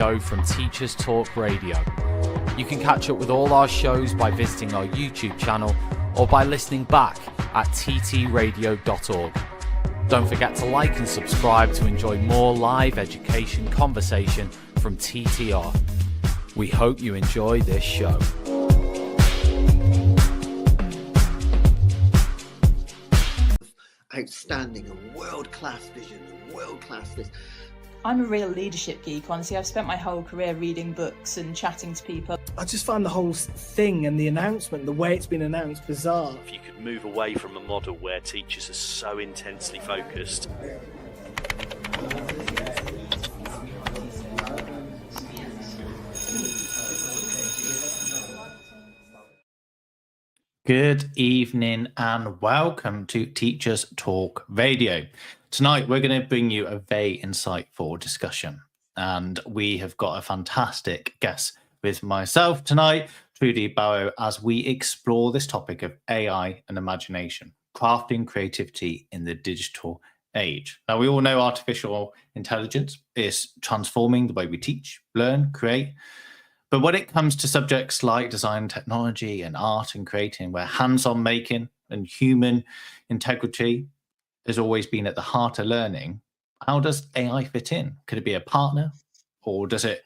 Show from Teachers Talk Radio. You can catch up with all our shows by visiting our YouTube channel or by listening back at ttradio.org. Don't forget to like and subscribe to enjoy more live education conversation from TTR. We hope you enjoy this show. Outstanding and world-class vision and world-class this. I'm a real leadership geek, honestly. I've spent my whole career reading books and chatting to people. I just find the whole thing and the announcement, the way it's been announced, bizarre. If you could move away from a model where teachers are so intensely focused. Good evening and welcome to Teachers Talk Radio. Tonight we're going to bring you a very insightful discussion, and we have got a fantastic guest with myself tonight, Trudy Barrow, as we explore this topic of AI and imagination, crafting creativity in the digital age. Now, we all know artificial intelligence is transforming the way we teach, learn, create. But when it comes to subjects like design technology and art and creating, where hands-on making and human integrity has always been at the heart of learning, how does AI fit in? Could it be a partner, or does it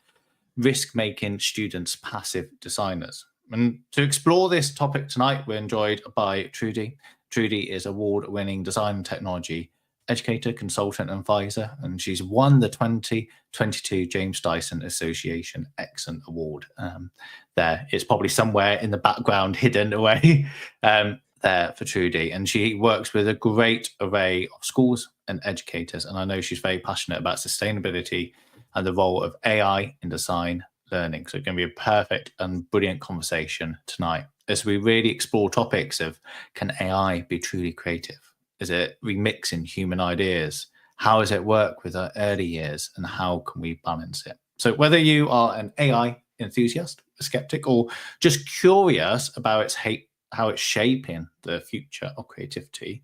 risk making students passive designers? And to explore this topic tonight, we're joined by Trudy. Trudy is award-winning design and technology educator, consultant, and advisor, and she's won the 2022 James Dyson Association Excellent Award. There, it's probably somewhere in the background, hidden away there for Trudy, and she works with a great array of schools and educators, and I know she's very passionate about sustainability and the role of AI in design learning. So it's going to be a perfect and brilliant conversation tonight as we really explore topics of, can AI be truly creative? Is it remixing human ideas? How does it work with our early years, and how can we balance it? So whether you are an AI enthusiast, a skeptic, or just curious about how it's shaping the future of creativity,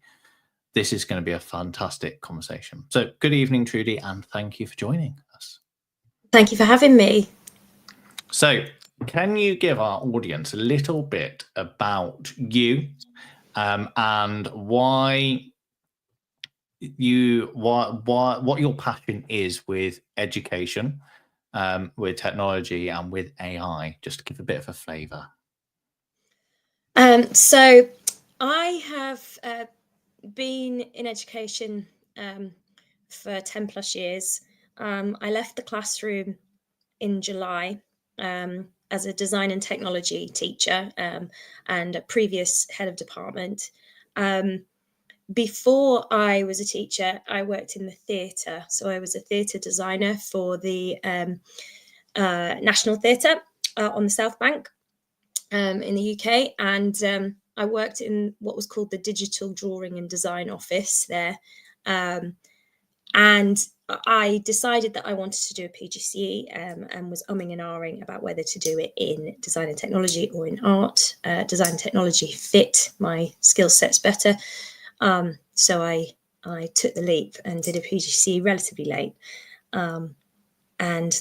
this is going to be a fantastic conversation. So good evening, Trudy, and thank you for joining us. Thank you for having me. So can you give our audience a little bit about you, and what your passion is with education, with technology, and with AI, just to give a bit of a flavour? So I have been in education for 10 plus years. I left the classroom in July as a design and technology teacher and a previous head of department. Before I was a teacher, I worked in the theatre. So I was a theatre designer for the National Theatre on the South Bank in the UK. And I worked in what was called the Digital Drawing and Design Office there. And I decided that I wanted to do a PGCE and was umming and ahhing about whether to do it in design and technology or in art. Design and technology fit my skill sets better. So I took the leap and did a PGCE relatively late. And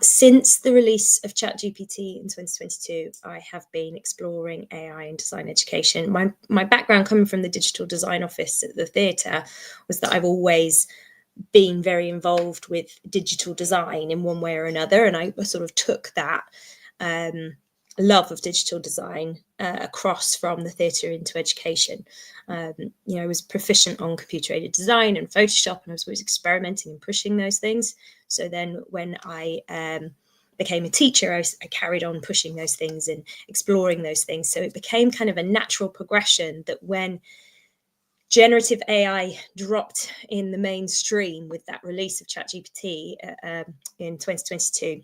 since the release of ChatGPT in 2022, I have been exploring AI in design education. My background coming from the digital design office at the theatre was that I've always been very involved with digital design in one way or another. And I sort of took that love of digital design across from the theatre into education. I was proficient on computer-aided design and Photoshop, and I was always experimenting and pushing those things. So then when I became a teacher, I carried on pushing those things and exploring those things. So it became kind of a natural progression that when generative AI dropped in the mainstream with that release of ChatGPT in 2022,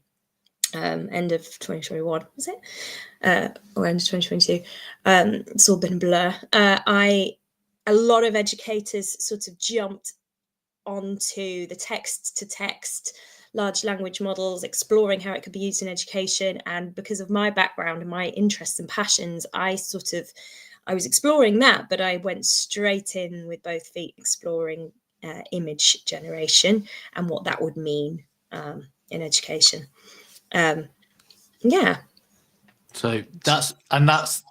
end of 2021, was it? Or end of 2022. It's all been a blur. A lot of educators sort of jumped onto the text-to-text large language models, exploring how it could be used in education. And because of my background and my interests and passions, I was exploring that, but I went straight in with both feet, exploring image generation and what that would mean in education. Yeah. So that's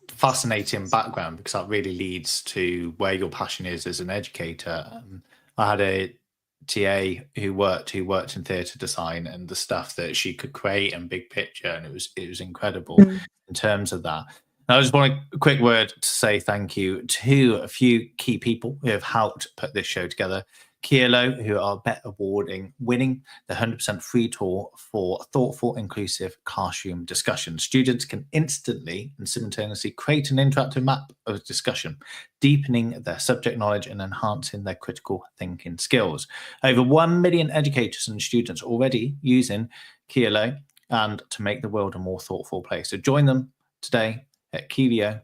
fascinating background, because that really leads to where your passion is as an educator. I had a TA who worked in theatre design, and the stuff that she could create and big picture, and it was incredible in terms of that. And I just want a quick word to say thank you to a few key people who have helped put this show together. Kilo, who are Bet winning the 100% free tool for thoughtful, inclusive classroom discussion. Students can instantly and simultaneously create an interactive map of discussion, deepening their subject knowledge and enhancing their critical thinking skills. Over 1 million educators and students already using Kilo, and to make the world a more thoughtful place. So join them today at Kilo,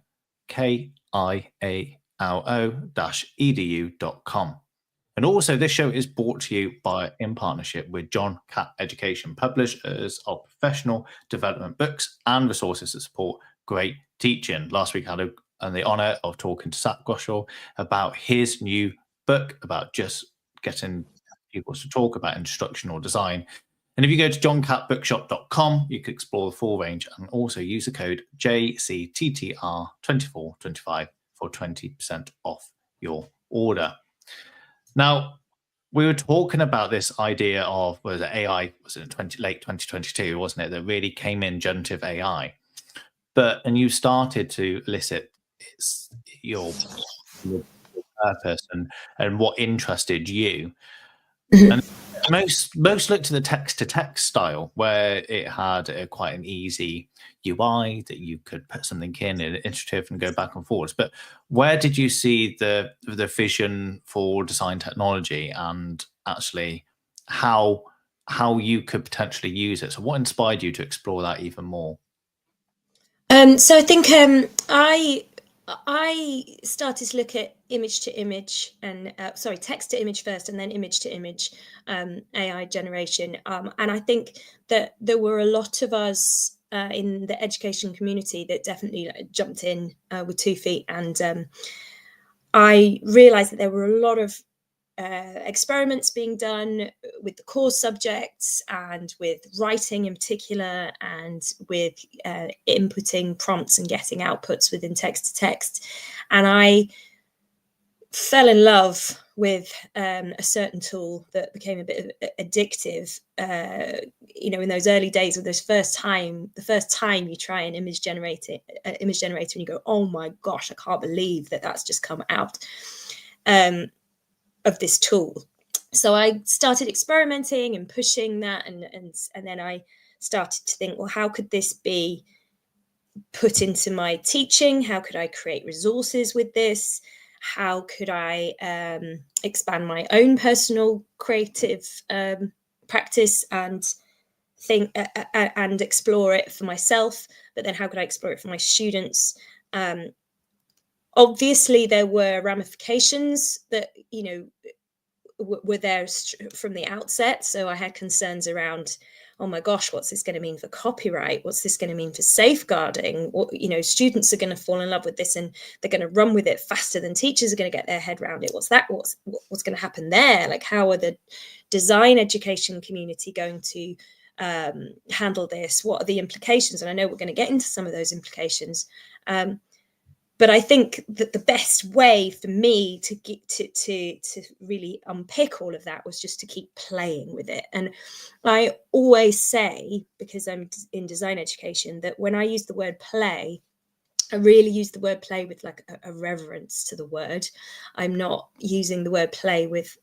KIALO-edu.com. And also, this show is brought to you in partnership with John Catt Education, publishers of professional development books and resources that support great teaching. Last week, I had the honour of talking to Sat Ghoshal about his new book, about just getting people to talk about instructional design. And if you go to johncattbookshop.com, you can explore the full range and also use the code JCTTR2425 for 20% off your order. Now, we were talking about this idea of, was it AI, was it late 2022, wasn't it, that really came in, generative AI. And you started to elicit your purpose and what interested you. And most looked to the text-to-text style, where it had quite an easy UI that you could put something in and iterative and go back and forwards. But where did you see the vision for design technology, and actually how you could potentially use it? So what inspired you to explore that even more? So I think I started to look at image to image and text to image first, and then image to image AI generation. And I think that there were a lot of us in the education community that definitely jumped in with 2 feet. And I realized that there were a lot of experiments being done with the core subjects and with writing in particular, and with inputting prompts and getting outputs within text to text. And I fell in love with a certain tool that became a bit addictive. In those early days, of the first time you try an image generator and you go, oh my gosh, I can't believe that's just come out of this tool. So I started experimenting and pushing that, and then I started to think, well, how could this be put into my teaching? How could I create resources with this? How could I expand my own personal creative practice and think and explore it for myself? But then how could I explore it for my students? Obviously, there were ramifications that were there from the outset. So I had concerns around, oh my gosh, what's this going to mean for copyright? What's this going to mean for safeguarding? Students are going to fall in love with this and they're going to run with it faster than teachers are going to get their head around it. What's going to happen there? Like, how are the design education community going to handle this? What are the implications? And I know we're going to get into some of those implications. But I think that the best way for me to get to really unpick all of that was just to keep playing with it. And I always say, because I'm in design education, that when I use the word play, I really use the word play with like a reverence to the word. I'm not using the word play with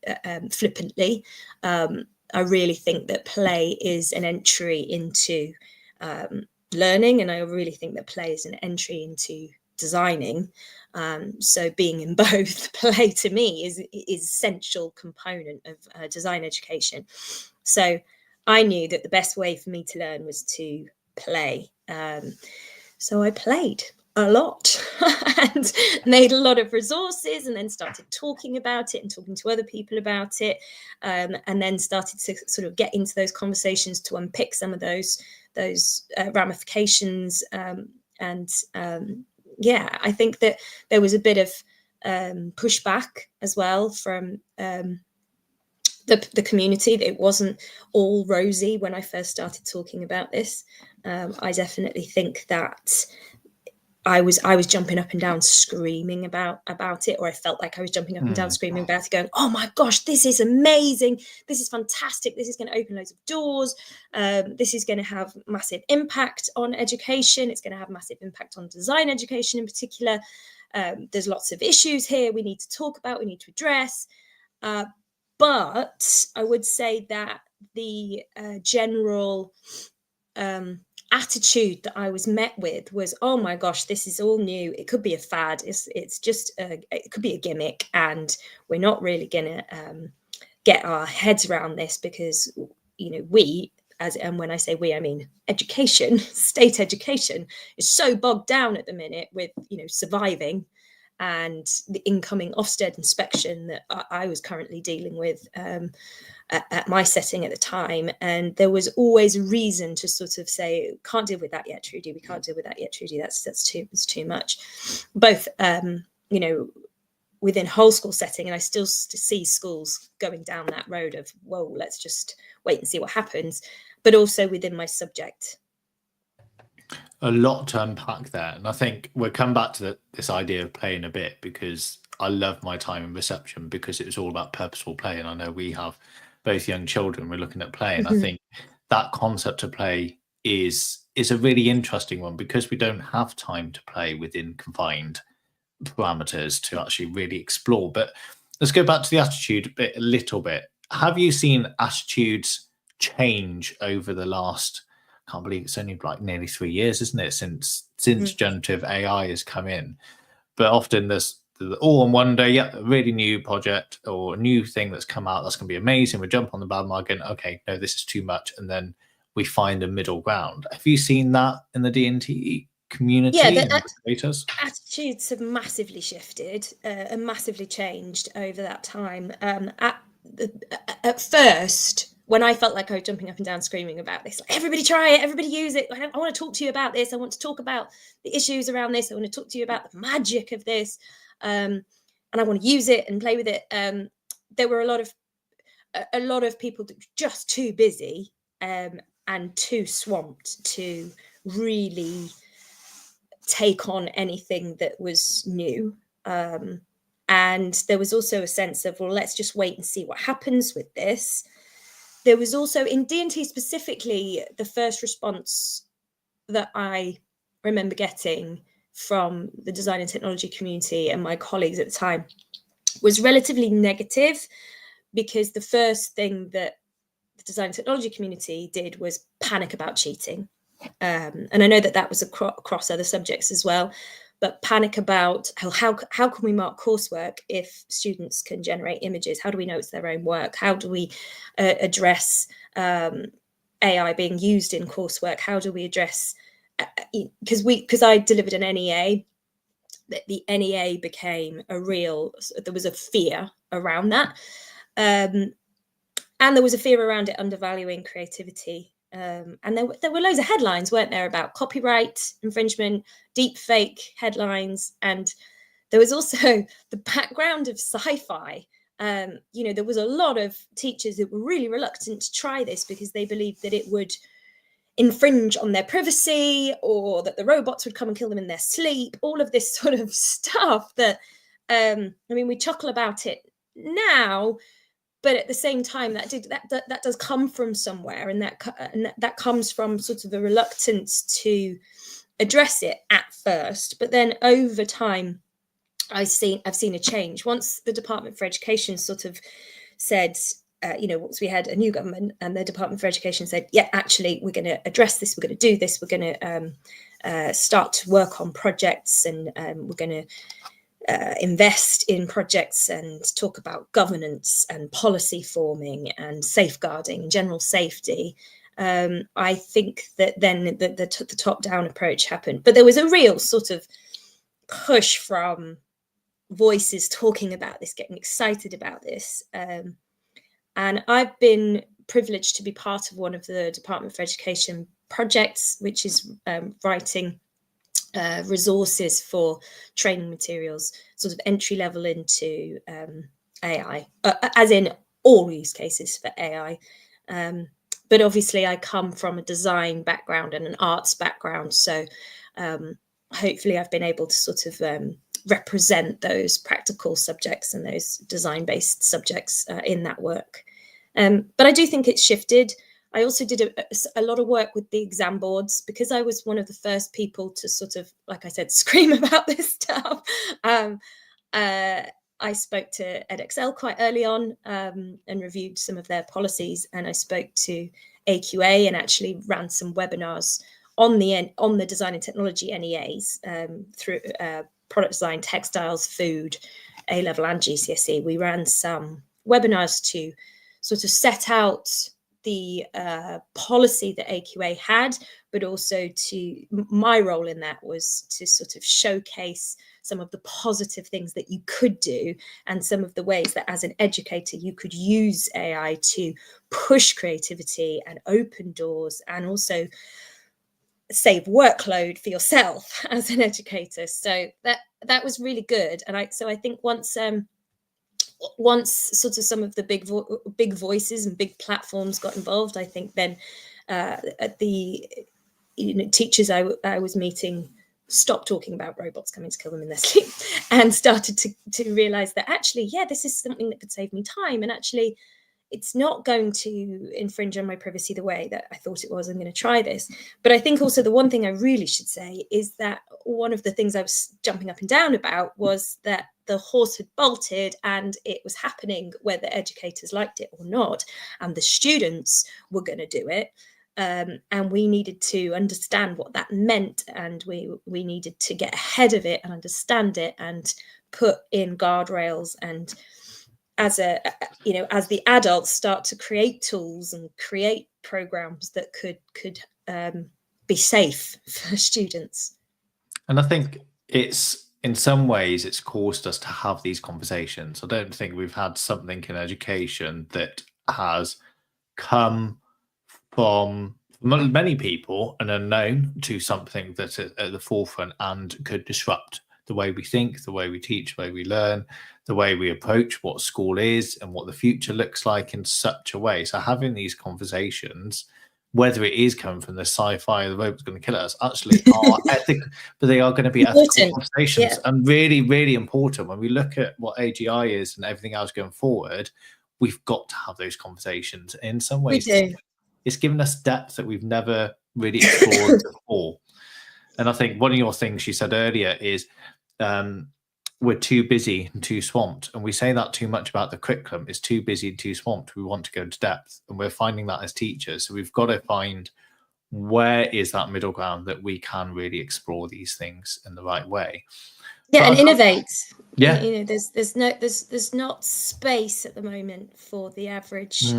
flippantly. I really think that play is an entry into learning, and I really think that play is an entry into designing. So being in both, play to me is essential component of design education. So I knew that the best way for me to learn was to play. So I played a lot and made a lot of resources, and then started talking about it and talking to other people about it, and then started to sort of get into those conversations to unpick some of those ramifications. I think that there was a bit of pushback as well from the the community, that it wasn't all rosy when I first started talking about this. I definitely think that I was jumping up and down screaming about it, or I felt like I was jumping up and down screaming about it, going, oh my gosh, this is amazing, this is fantastic, this is going to open loads of doors, this is going to have massive impact on education, it's going to have massive impact on design education in particular. There's lots of issues here we need to talk about, we need to address, but I would say that the general attitude that I was met with was, oh my gosh, this is all new, it could be a fad, it's just it could be a gimmick, and we're not really gonna get our heads around this, because we, and when I say we, I mean education, state education is so bogged down at the minute with surviving and the incoming Ofsted inspection that I was currently dealing with at my setting at the time. And there was always a reason to sort of say, can't deal with that yet, Trudy, we can't deal with that yet, Trudy, that's too much. Both, within whole school setting, and I still see schools going down that road of, whoa, let's just wait and see what happens, but also within my subject. A lot to unpack there, and I think we'll come back to this idea of play in a bit, because I love my time in reception because it was all about purposeful play, and I know we have both young children, we're looking at play, and I think that concept of play is a really interesting one, because we don't have time to play within confined parameters to actually really explore. But let's go back to the attitude a little bit. Have you seen attitudes change over the last, I can't believe it's only like nearly 3 years, isn't it, since generative AI has come in? But often there's all on one day, a really new project or a new thing that's come out that's going to be amazing, we jump on the bandwagon, okay, no, this is too much, and then we find a middle ground. Have you seen that in the D&T community? Yeah, attitudes have massively shifted and massively changed over that time. At first, when I felt like I was jumping up and down screaming about this, like, everybody try it, everybody use it, I want to talk to you about this, I want to talk about the issues around this, I want to talk to you about the magic of this, and I want to use it and play with it. There were a lot of people that were just too busy and too swamped to really take on anything that was new. And there was also a sense of, well, let's just wait and see what happens with this. There was also, in D&T specifically, the first response that I remember getting from the design and technology community and my colleagues at the time was relatively negative, because the first thing that the design and technology community did was panic about cheating. And I know that was across other subjects as well, but panic about how can we mark coursework if students can generate images? How do we know it's their own work? How do we address AI being used in coursework? How do we address, because I delivered an NEA, that the NEA became there was a fear around that. And there was a fear around it undervaluing creativity. And there were loads of headlines, weren't there, about copyright infringement, deep fake headlines. And there was also the background of sci-fi. There was a lot of teachers that were really reluctant to try this because they believed that it would infringe on their privacy, or that the robots would come and kill them in their sleep, all of this sort of stuff that, we chuckle about it now, but at the same time, that does come from somewhere, and that comes from sort of a reluctance to address it at first. But then over time, I've seen a change. Once the Department for Education sort of said, once we had a new government, and the Department for Education said, yeah, actually, we're going to address this, we're going to do this, we're going to start to work on projects, and we're going to invest in projects and talk about governance and policy forming and safeguarding and general safety. I think that then the top-down approach happened. But there was a real sort of push from voices talking about this, getting excited about this. And I've been privileged to be part of one of the Department for Education projects, which is writing resources for training materials, sort of entry level into AI, as in all use cases for AI. But obviously I come from a design background and an arts background. So hopefully I've been able to sort of represent those practical subjects and those design-based subjects in that work. But I do think it's shifted. I also did a lot of work with the exam boards because I was one of the first people to sort of, like I said, scream about this stuff. I spoke to EdXL quite early on and reviewed some of their policies, and I spoke to AQA and actually ran some webinars on the design and technology NEAs through product design, textiles, food, A-level and GCSE. We ran some webinars to sort of set out the policy that AQA had, but also my role in that was to sort of showcase some of the positive things that you could do and some of the ways that as an educator you could use AI to push creativity and open doors and also save workload for yourself as an educator. So that was really good. And I think once sort of some of the big voices and big platforms got involved, I think then at the teachers I was meeting stopped talking about robots coming to kill them in their sleep and started to realize that actually, yeah, this is something that could save me time, and actually it's not going to infringe on my privacy the way that I thought it was. I'm going to try this. But I think also the one thing I really should say is that one of the things I was jumping up and down about was that the horse had bolted and it was happening whether educators liked it or not. And the students were going to do it. And we needed to understand what that meant. And we needed to get ahead of it and understand it and put in guardrails, and as the adults start to create tools and create programs that could be safe for students. And I think it's, in some ways, it's caused us to have these conversations. I don't think we've had something in education that has come from many people and unknown to something that's at the forefront and could disrupt the way we think, the way we teach, the way we learn, the way we approach what school is and what the future looks like in such a way. So having these conversations, whether it is coming from the sci-fi, the robot's going to kill us, actually are ethical, but they are going to be ethical conversations, and really, really important. When we look at what AGI is and everything else going forward, we've got to have those conversations. In some ways, it's given us depth that we've never really explored before. And I think one of your things you said earlier is we're too busy and too swamped. And we say that too much about the curriculum. It's too busy and too swamped. We want to go into depth. And we're finding that as teachers. So we've got to find where is that middle ground that we can really explore these things in the right way. Yeah, and innovate. Yeah. There's not space at the moment for the average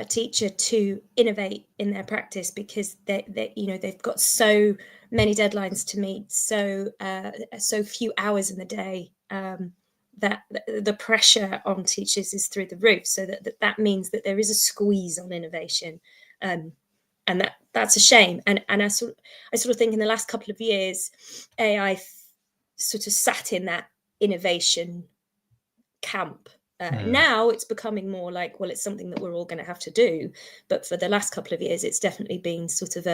teacher to innovate in their practice because they've got so many deadlines to meet, so few hours in the day, that the pressure on teachers is through the roof. So that means that there is a squeeze on innovation, and that's a shame. And I sort of think in the last couple of years, AI sort of sat in that innovation camp. Now it's becoming more like, well, it's something that we're all going to have to do. But for the last couple of years, it's definitely been sort of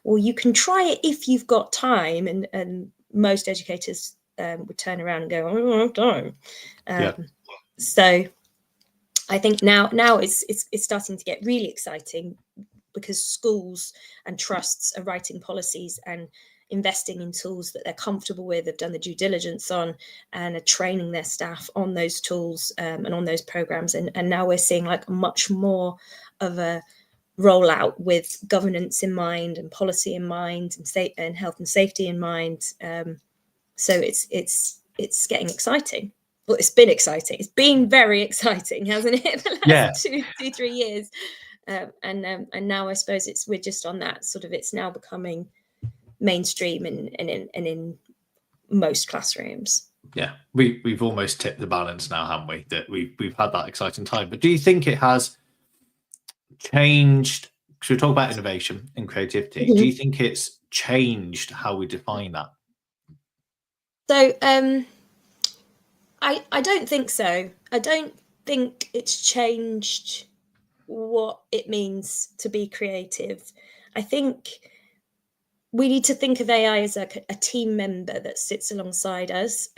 well, you can try it if you've got time. And most educators would turn around and go, I don't have time. So I think now it's starting to get really exciting because schools and trusts are writing policies and investing in tools that they're comfortable with, have done the due diligence on, and are training their staff on those tools and on those programs. And now we're seeing like much more of a rollout with governance in mind and policy in mind and health and safety in mind. So it's getting exciting. Well, it's been exciting. It's been very exciting, hasn't it? The last 2-3 years. And now I suppose we're just on that sort of, it's now becoming mainstream and in most classrooms. Yeah, we've almost tipped the balance now, haven't we? That we've had that exciting time. But do you think it has changed? Because we talk about innovation and creativity. Do you think it's changed how we define that? So I don't think so. I don't think it's changed what it means to be creative. I think we need to think of AI as a team member that sits alongside us.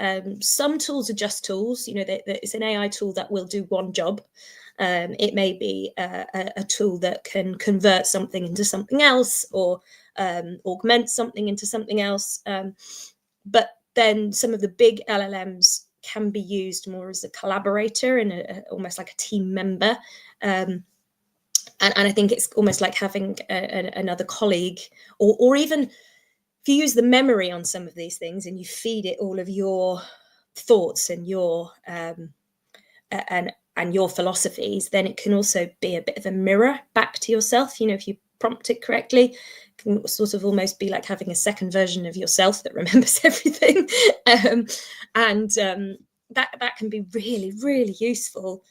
Some tools are just tools. It's an AI tool that will do one job. It may be a tool that can convert something into something else, or augment something into something else. But then some of the big LLMs can be used more as a collaborator and almost like a team member. And I think it's almost like having another colleague, or even if you use the memory on some of these things and you feed it all of your thoughts and your and your philosophies, then it can also be a bit of a mirror back to yourself. If you prompt it correctly, it can sort of almost be like having a second version of yourself that remembers everything. That can be really, really useful.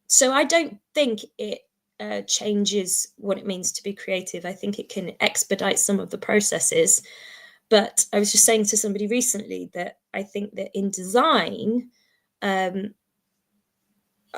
So I don't think it changes what it means to be creative. I think it can expedite some of the processes. But I was just saying to somebody recently that I think that in design,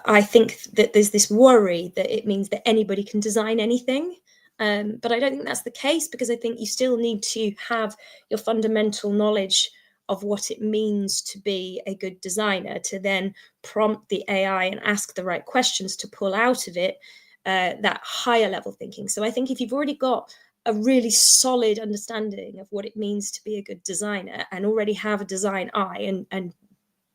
I think that there's this worry that it means that anybody can design anything. But I don't think that's the case, because I think you still need to have your fundamental knowledge of what it means to be a good designer, to then prompt the AI and ask the right questions to pull out of it that higher level thinking. So I think if you've already got a really solid understanding of what it means to be a good designer and already have a design eye and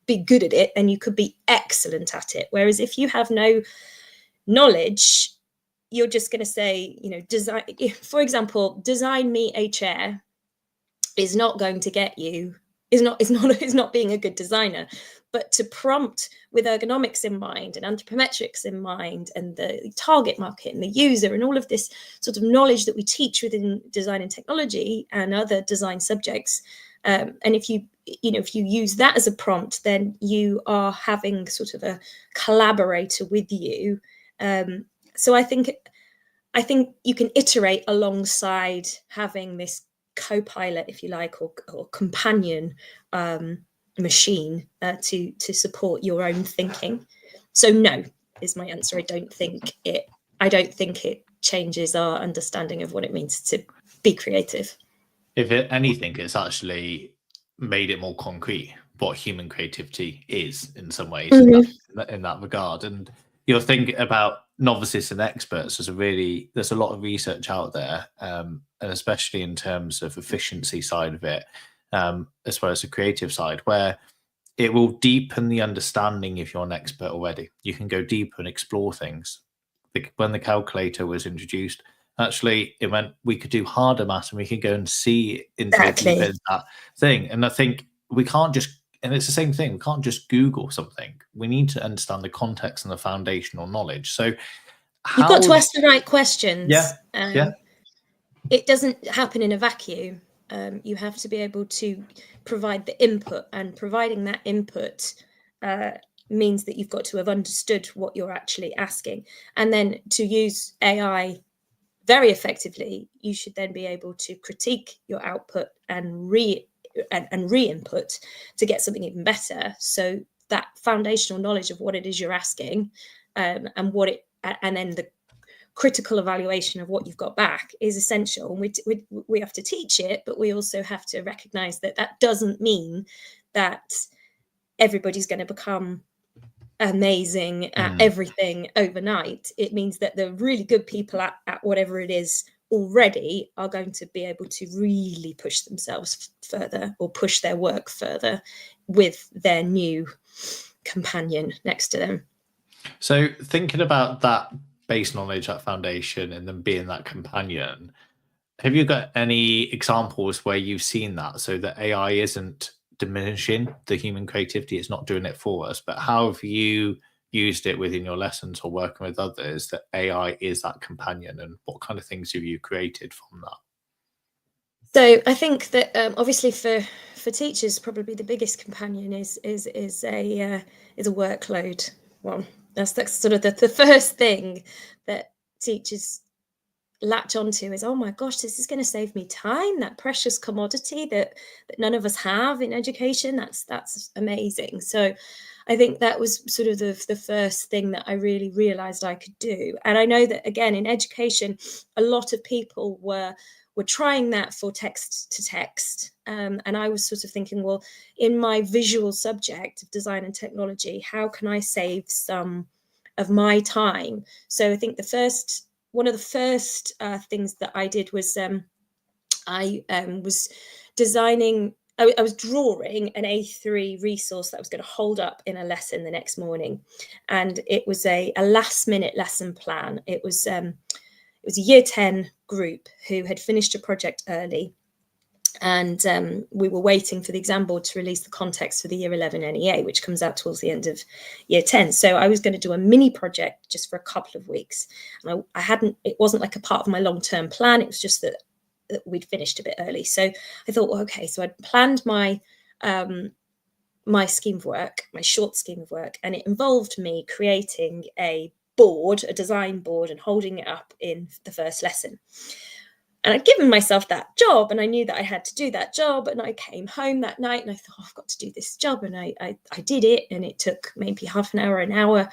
be good at it, then you could be excellent at it. Whereas if you have no knowledge, you're just going to say, design, for example, design me a chair is not going to get you, is not being a good designer. But to prompt with ergonomics in mind and anthropometrics in mind and the target market and the user and all of this sort of knowledge that we teach within design and technology and other design subjects, and if you use that as a prompt, then you are having sort of a collaborator with you. So I think you can iterate alongside having this co-pilot, if you like, or companion machine to support your own thinking. So no is my answer. I don't think it changes our understanding of what it means to be creative. If anything, it's actually made it more concrete what human creativity is in some ways, in that regard. And you're thinking about novices and experts. There's a lot of research out there, and especially in terms of efficiency side of it, as well as the creative side, where it will deepen the understanding if you're an expert already. You can go deeper and explore things. When the calculator was introduced, actually it meant we could do harder maths and we could go and see into that thing. And I think we can't just, and it's the same thing, we can't just Google something. We need to understand the context and the foundational knowledge. So you've got to ask the right questions. Yeah. It doesn't happen in a vacuum. You have to be able to provide the input, and providing that input means that you've got to have understood what you're actually asking. And then to use AI very effectively, you should then be able to critique your output and re-input to get something even better. So that foundational knowledge of what it is you're asking, and then the critical evaluation of what you've got back is essential. And we have to teach it, but we also have to recognize that doesn't mean that everybody's going to become amazing at everything overnight. It means that the really good people at whatever it is already are going to be able to really push themselves further, or push their work further with their new companion next to them. So thinking about that base knowledge, that foundation, and then being that companion, have you got any examples where you've seen that, so that AI isn't diminishing the human creativity, it's not doing it for us, but how have you used it within your lessons or working with others, that AI is that companion, and what kind of things have you created from that? So I think that obviously for teachers, probably the biggest companion is a workload one. That's sort of the first thing that teachers latch onto is, oh my gosh, this is going to save me time, that precious commodity that none of us have in education. That's amazing. So I think that was sort of the first thing that I really realized I could do. And I know that, again, in education, a lot of people were trying that for text to text. And I was sort of thinking, well, in my visual subject of design and technology, how can I save some of my time? So I think one of the first things that I did was I was designing, I was drawing an A3 resource that I was going to hold up in a lesson the next morning. And it was a last minute lesson plan. It was a year 10 group who had finished a project early. And we were waiting for the exam board to release the context for the year 11 NEA, which comes out towards the end of year 10. So I was going to do a mini project just for a couple of weeks. And it wasn't like a part of my long-term plan. It was just that we'd finished a bit early. So I thought, well, okay, so I'd planned my my scheme of work, my short scheme of work, and it involved me creating a design board, and holding it up in the first lesson. And I'd given myself that job, and I knew that I had to do that job. And I came home that night and I thought, I've got to do this job. And I did it, and it took maybe half an hour, an hour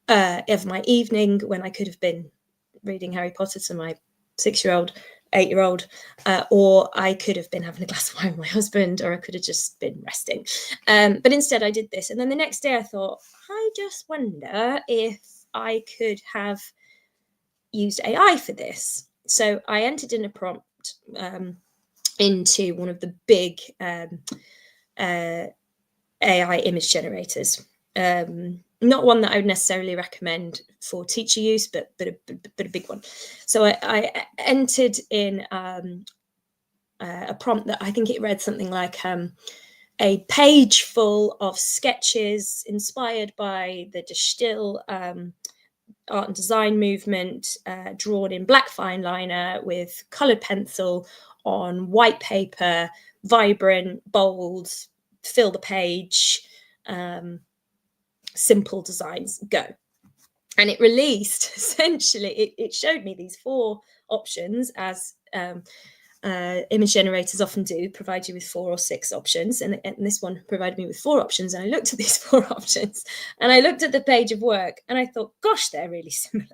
of my evening, when I could have been reading Harry Potter to my 6-year-old, 8-year-old, or I could have been having a glass of wine with my husband, or I could have just been resting. But instead I did this. And then the next day I thought, I just wonder if I could have used AI for this. So I entered in a prompt into one of the big AI image generators. Not one that I would necessarily recommend for teacher use, but a big one. So I entered in a prompt that I think it read something like a page full of sketches inspired by the De Stijl art and design movement, drawn in black fine liner with coloured pencil on white paper, vibrant, bold, fill the page, simple designs, go. And it released, essentially, it showed me these 4 options, as image generators often do, provide you with 4 or 6 options. And this one provided me with 4 options. And I looked at these 4 options, and I looked at the page of work, and I thought, gosh, they're really similar.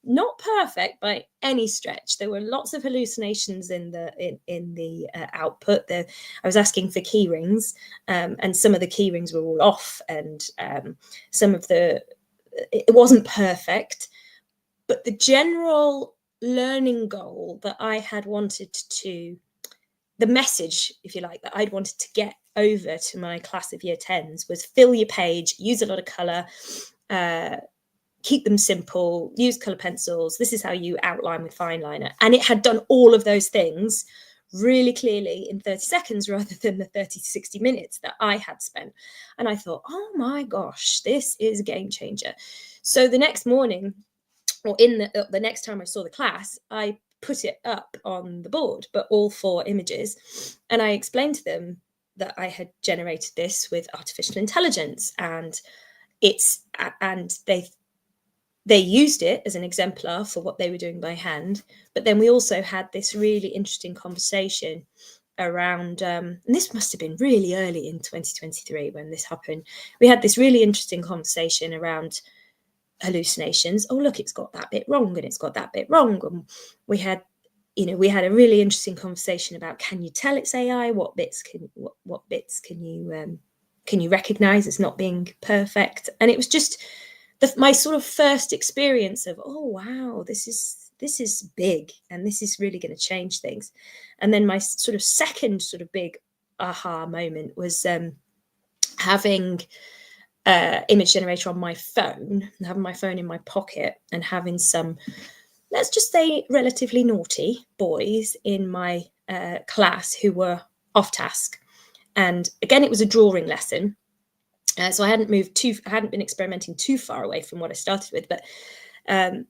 Not perfect by any stretch. There were lots of hallucinations in the output. I was asking for key rings, and some of the key rings were all off, and it wasn't perfect. But the general learning goal that I had wanted the message, if you like, that I'd wanted to get over to my class of year 10s was fill your page, use a lot of colour, keep them simple, use colour pencils. This is how you outline with fine liner. And it had done all of those things really clearly in 30 seconds rather than the 30 to 60 minutes that I had spent. And I thought, oh my gosh, this is a game changer. So the next morning, or in the next time I saw the class, I put it up on the board, but all 4 images. And I explained to them that I had generated this with artificial intelligence, and they used it as an exemplar for what they were doing by hand. But then we also had this really interesting conversation around, and this must have been really early in 2023 when this happened. We had this really interesting conversation around hallucinations. Oh, look, it's got that bit wrong, and it's got that bit wrong. And we had a really interesting conversation about, can you tell it's AI? What bits can you recognize as not being perfect? And it was just my sort of first experience of, oh wow, this is big, and this is really going to change things. And then my sort of second sort of big aha moment was having image generator on my phone, and having my phone in my pocket, and having some, let's just say, relatively naughty boys in my class who were off task. And again, it was a drawing lesson. So I hadn't been experimenting too far away from what I started with, but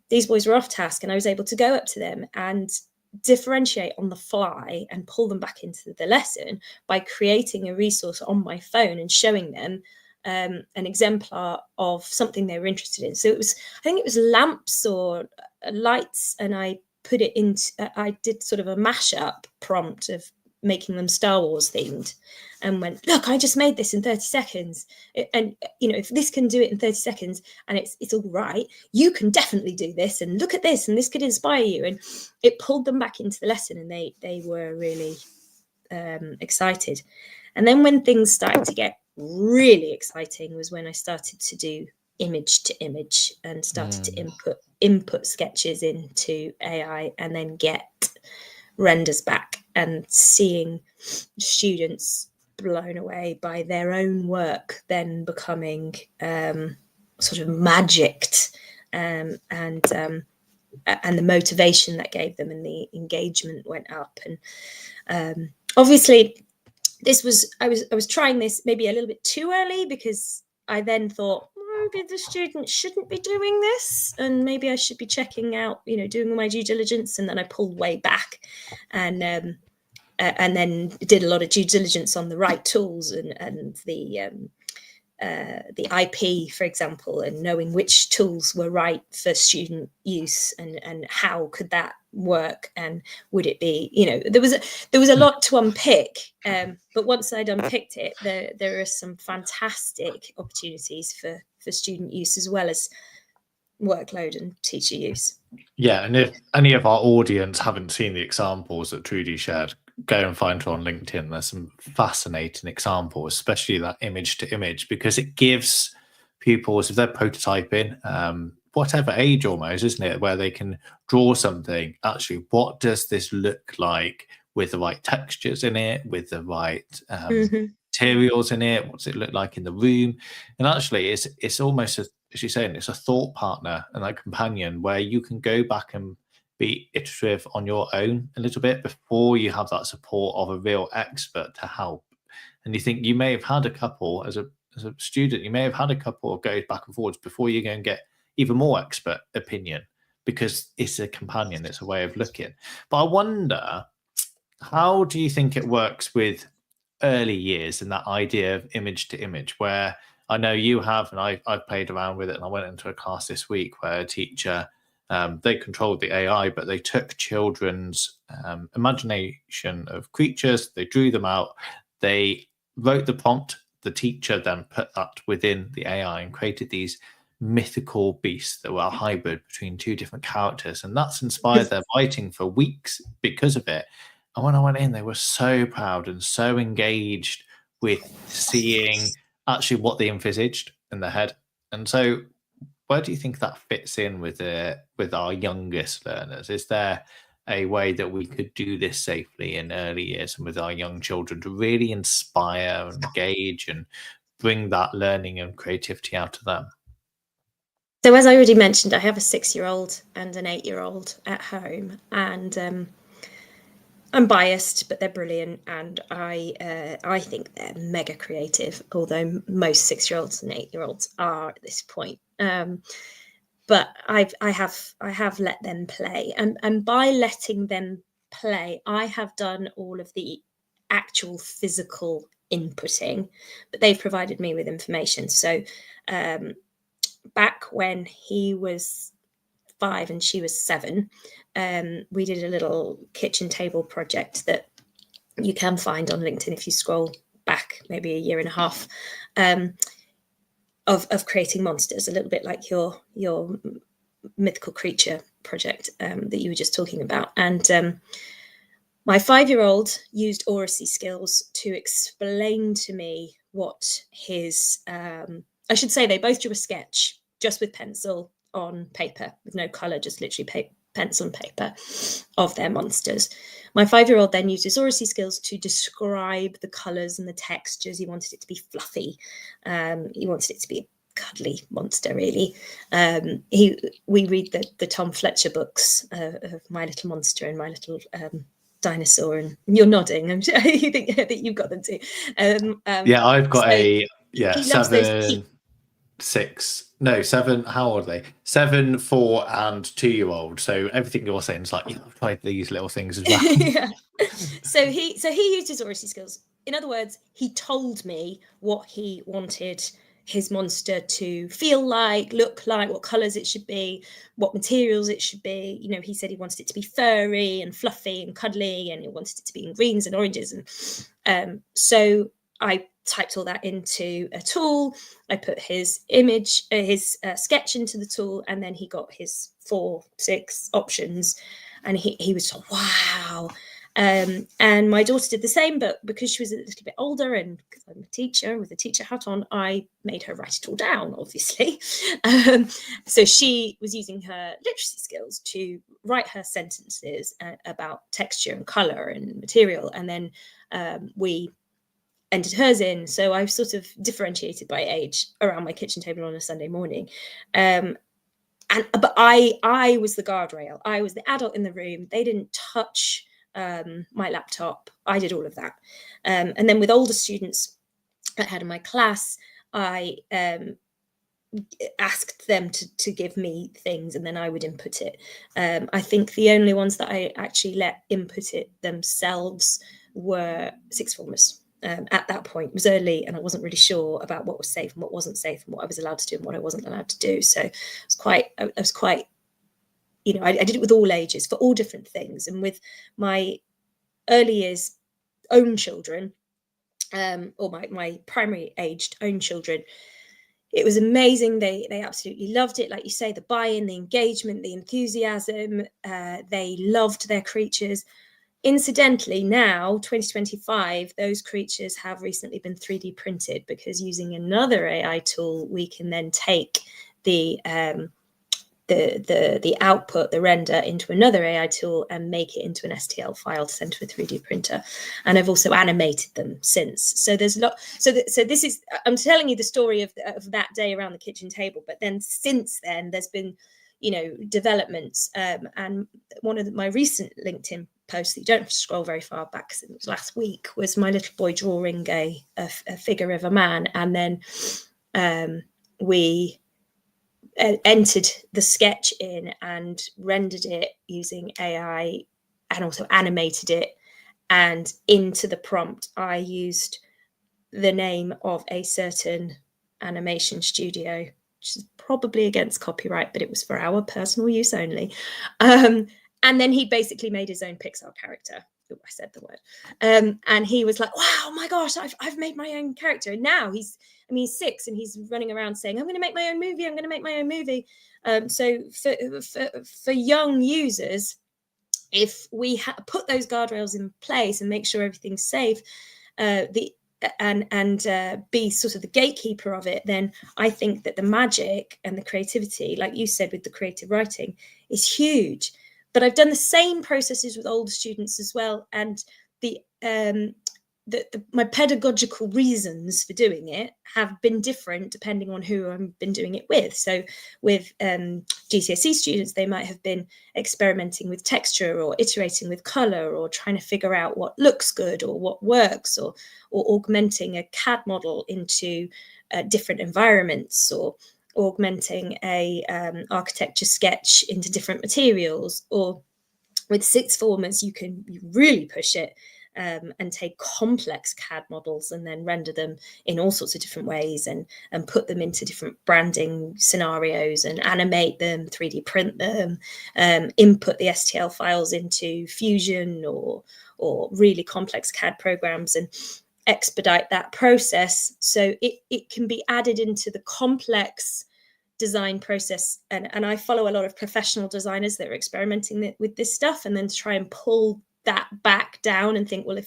these boys were off task, and I was able to go up to them and differentiate on the fly and pull them back into the lesson by creating a resource on my phone and showing them an exemplar of something they were interested in. So I think it was lamps or lights, and I put it into, I did sort of a mashup prompt of making them Star Wars themed, and went, look, I just made this in 30 seconds. And, you know, if this can do it in 30 seconds and it's all right, you can definitely do this. And look at this, and this could inspire you. And it pulled them back into the lesson, and they were really excited. And then when things started to get really exciting was when I started to do image to image and started to input sketches into AI and then get renders back, and seeing students blown away by their own work then becoming sort of magicked, and the motivation that gave them and the engagement went up. And obviously I was trying this maybe a little bit too early, because I then thought maybe the students shouldn't be doing this, and maybe I should be checking out, you know, doing my due diligence. And then I pulled way back, and then did a lot of due diligence on the right tools and the IP, for example, and knowing which tools were right for student use, and how could that work, and would it be, you know, there was a lot to unpick, but once I'd unpicked it, there are some fantastic opportunities for student use as well as workload and teacher use. Yeah, and if any of our audience haven't seen the examples that Trudy shared, go and find her on LinkedIn. There's some fascinating examples, especially that image to image, because it gives pupils, if they're prototyping, whatever age almost, isn't it, where they can draw something, actually, what does this look like with the right textures in it, with the right materials in it, what does it look like in the room? And actually it's almost, as you're saying, it's a thought partner and a companion where you can go back and be iterative on your own a little bit before you have that support of a real expert to help. And you think you may have had a couple as a student, you may have had a couple of goes back and forwards before you go and get even more expert opinion, because it's a companion, it's a way of looking. But I wonder, how do you think it works with early years and that idea of image to image, where I know you have, and I've played around with it, and I went into a class this week where a teacher, they controlled the AI, but they took children's imagination of creatures, they drew them out, they wrote the prompt, the teacher then put that within the AI and created these mythical beasts that were a hybrid between two different characters, and that's inspired their writing for weeks because of it. And when I went in, they were so proud and so engaged with seeing actually what they envisaged in their head. And so where do you think that fits in with our youngest learners? Is there a way that we could do this safely in early years and with our young children to really inspire and engage and bring that learning and creativity out of them? So as I already mentioned, I have a 6-year-old and an 8-year-old at home, and I'm biased, but they're brilliant, and I think they're mega creative, although most 6-year-olds and 8-year-olds are at this point. But I have let them play, and by letting them play, I have done all of the actual physical inputting, but they've provided me with information. So back when he was 5 and she was 7, we did a little kitchen table project that you can find on LinkedIn if you scroll back maybe a year and a half, of creating monsters, a little bit like your mythical creature project that you were just talking about. And my 5-year-old used oracy skills to explain to me what his I should say they both drew a sketch just with pencil on paper, with no colour, just literally pencil and paper, of their monsters. My 5-year-old then used his oracy skills to describe the colours and the textures. He wanted it to be fluffy. He wanted it to be a cuddly monster, really. We read the Tom Fletcher books of My Little Monster and My Little Dinosaur, and you're nodding. I'm sure you think that you've got them too. Yeah, I've got he 7. How old are they? 7, 4, and 2-year-old. So everything you're saying is like, yeah, I've tried these little things as well. Yeah. So he used his oracy skills. In other words, he told me what he wanted his monster to feel like, look like, what colors it should be, what materials it should be. You know, he said he wanted it to be furry and fluffy and cuddly, and he wanted it to be in greens and oranges. And so I typed all that into a tool. I put his image, his sketch into the tool, and then he got his 4-6 options, and he was like, wow. And my daughter did the same, but because she was a little bit older and because I'm a teacher with a teacher hat on, I made her write it all down, obviously. So she was using her literacy skills to write her sentences about texture and color and material. And then we entered hers in. So I've sort of differentiated by age around my kitchen table on a Sunday morning. But I was the guardrail. I was the adult in the room. They didn't touch my laptop. I did all of that. And then with older students I had in my class, I asked them to give me things, and then I would input it. I think the only ones that I actually let input it themselves were sixth formers. At that point, it was early, and I wasn't really sure about what was safe and what wasn't safe, and what I was allowed to do and what I wasn't allowed to do. So I was quite, you know, I did it with all ages for all different things. And with my early years own children, or my primary aged own children, it was amazing. They absolutely loved it. Like you say, the buy-in, the engagement, the enthusiasm, they loved their creatures. Incidentally, now 2025, those creatures have recently been 3D printed, because using another AI tool, we can then take the output, the render, into another AI tool and make it into an STL file to send to a 3D printer. And I've also animated them since. So there's a lot. So this is, I'm telling you the story of that day around the kitchen table. But then since then, there's been, you know, developments. And one of my recent LinkedIn posts that you don't have to scroll very far back, because it was last week, was my little boy drawing a figure of a man. And then we entered the sketch in and rendered it using AI, and also animated it. And into the prompt, I used the name of a certain animation studio, which is probably against copyright, but it was for our personal use only. And then he basically made his own Pixar character. Ooh, I said the word. And he was like, wow, my gosh, I've made my own character. And now he's 6, and he's running around saying, I'm going to make my own movie. I'm going to make my own movie. So for young users, if we put those guardrails in place and make sure everything's safe, and be sort of the gatekeeper of it, then I think that the magic and the creativity, like you said with the creative writing, is huge. But I've done the same processes with older students as well, and my pedagogical reasons for doing it have been different depending on who I've been doing it with. So with GCSE students, they might have been experimenting with texture, or iterating with color, or trying to figure out what looks good or what works, or augmenting a CAD model into different environments, or augmenting a architecture sketch into different materials. Or with sixth formers, you really push it and take complex CAD models and then render them in all sorts of different ways, and put them into different branding scenarios, and animate them, 3D print them, input the STL files into Fusion or really complex CAD programs, and expedite that process so it can be added into the complex design process. And I follow a lot of professional designers that are experimenting with this stuff, and then to try and pull that back down and think, well,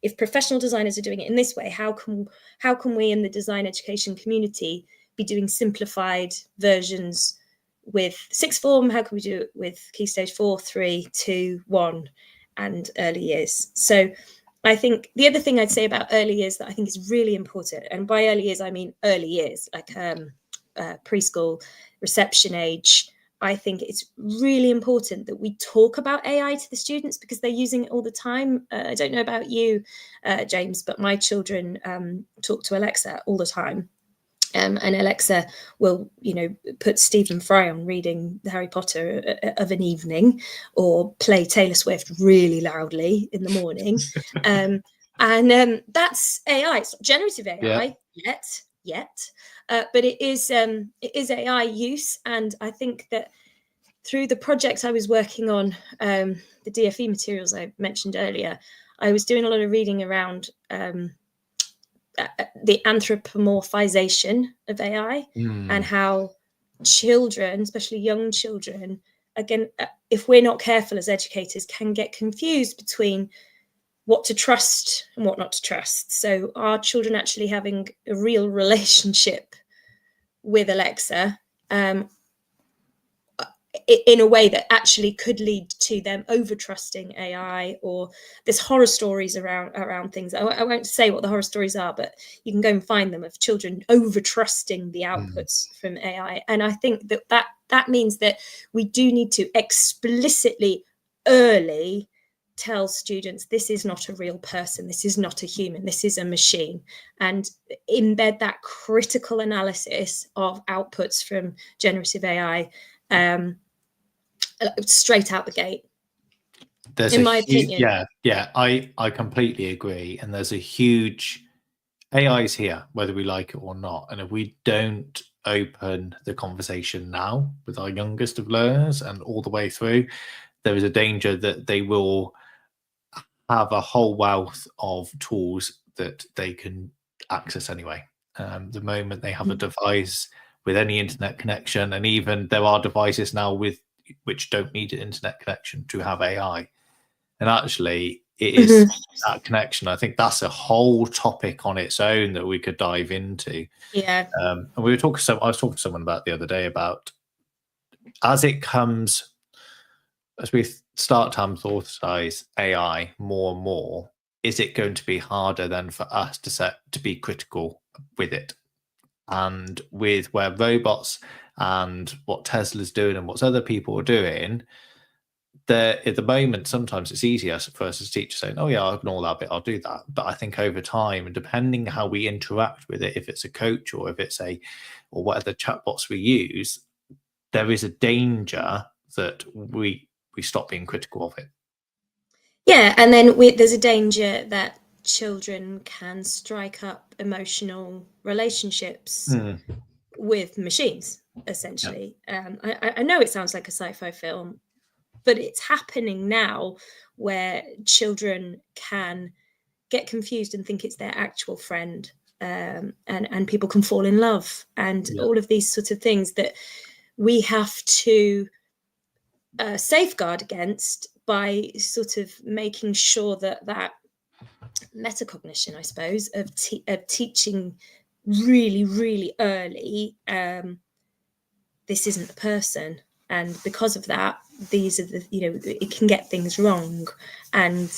if professional designers are doing it in this way, how can we in the design education community be doing simplified versions with sixth form? How can we do it with Key Stage 4, 3, 2, 1 and early years? So I think the other thing I'd say about early years that I think is really important, and by early years I mean early years, like preschool, reception age, I think it's really important that we talk about AI to the students, because they're using it all the time. I don't know about you, James, but my children talk to Alexa all the time. And Alexa will, put Stephen Fry on reading Harry Potter of an evening, or play Taylor Swift really loudly in the morning. And that's AI. It's not generative AI yet, yet, but it is AI use. And I think that through the project I was working on, the DFE materials I mentioned earlier, I was doing a lot of reading around the anthropomorphization of AI and how children, especially young children, again, if we're not careful as educators, can get confused between what to trust and what not to trust. So are children actually having a real relationship with Alexa in a way that actually could lead to them over trusting AI? Or there's horror stories around things. I won't say what the horror stories are, but you can go and find them, of children over trusting the outputs from AI. And I think that means that we do need to explicitly early tell students, this is not a real person, this is not a human, this is a machine, and embed that critical analysis of outputs from generative AI straight out the gate. In my opinion. I completely agree. And there's a huge AI's here, whether we like it or not. And if we don't open the conversation now with our youngest of learners and all the way through, there is a danger that they will have a whole wealth of tools that they can access anyway. The moment they have a device with any internet connection, and even there are devices now which don't need an internet connection to have AI. And actually, it is that connection. I think that's a whole topic on its own that we could dive into. Yeah. And I was talking to someone about the other day about, as we start to anthropomorphize AI more and more, is it going to be harder then for us to be critical with it? And with where robots and what Tesla's doing and what other people are doing, at the moment, sometimes it's easier for us as teachers saying, oh yeah, I'll ignore that bit, I'll do that. But I think over time, and depending how we interact with it, if it's a coach or if it's or whatever chatbots we use, there is a danger that we stop being critical of it. Yeah, and then there's a danger that children can strike up emotional relationships with machines, essentially. I know it sounds like a sci-fi film, but it's happening now, where children can get confused and think it's their actual friend, and people can fall in love, and all of these sorts of things that we have to safeguard against by sort of making sure that metacognition, I suppose, of teaching really, really early, this isn't the person. And because of that, these are it can get things wrong. And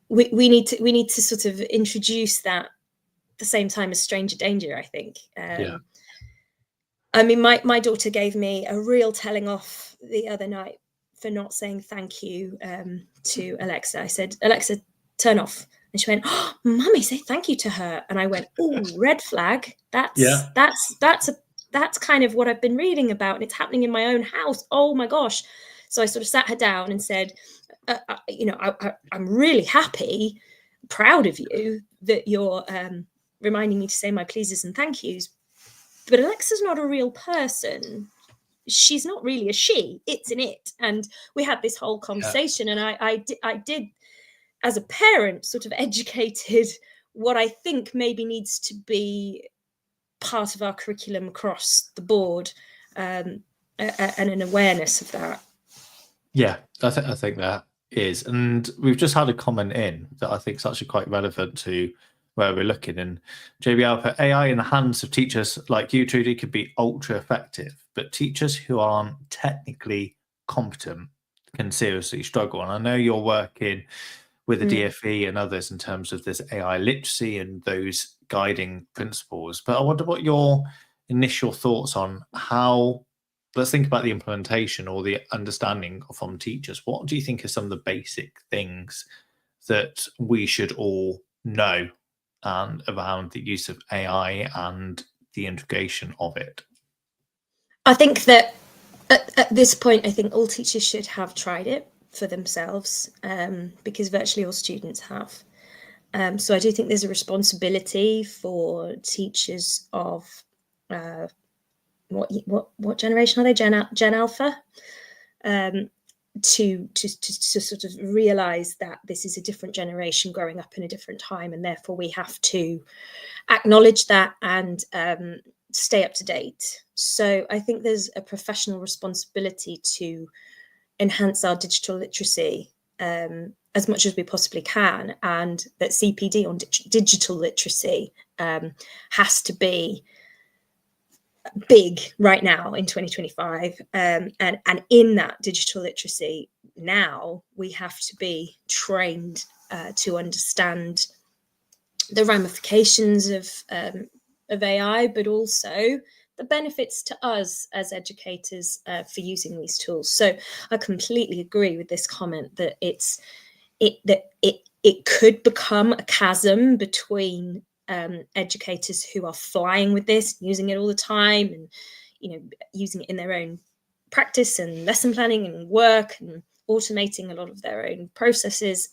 we need to sort of introduce that at the same time as stranger danger, I think. I mean, my daughter gave me a real telling off the other night for not saying thank you to Alexa. I said, Alexa, turn off. And she went, oh, Mummy, say thank you to her. And I went, oh, red flag. That's kind of what I've been reading about, and it's happening in my own house. Oh my gosh. So I sort of sat her down and said, I'm really happy, proud of you that you're reminding me to say my pleases and thank yous. But Alexa's not a real person. She's not really a she, it's an it. And we had this whole conversation, and I did, as a parent, sort of educated what I think maybe needs to be part of our curriculum across the board, and an awareness of that. Yeah, I think that is. And we've just had a comment in that I think is actually quite relevant to where we're looking. And JBL put, AI in the hands of teachers like you, Trudy, could be ultra effective, but teachers who aren't technically competent can seriously struggle. And I know you're working with the DFE and others in terms of this AI literacy and those guiding principles. But I wonder what your initial thoughts on how, let's think about the implementation or the understanding from teachers. What do you think are some of the basic things that we should all know and around the use of AI and the integration of it? I think that at this point, I think all teachers should have tried it for themselves, because virtually all students have. So I do think there's a responsibility for teachers of what generation are they? Gen Alpha, to sort of realise that this is a different generation growing up in a different time, and therefore we have to acknowledge that and stay up to date. So I think there's a professional responsibility to enhance our digital literacy as much as we possibly can, and that CPD on digital literacy has to be big right now in 2025, and in that digital literacy now we have to be trained to understand the ramifications of AI, but also the benefits to us as educators for using these tools. So I completely agree with this comment that it could become a chasm between educators who are flying with this, using it all the time, and using it in their own practice and lesson planning and work, and automating a lot of their own processes,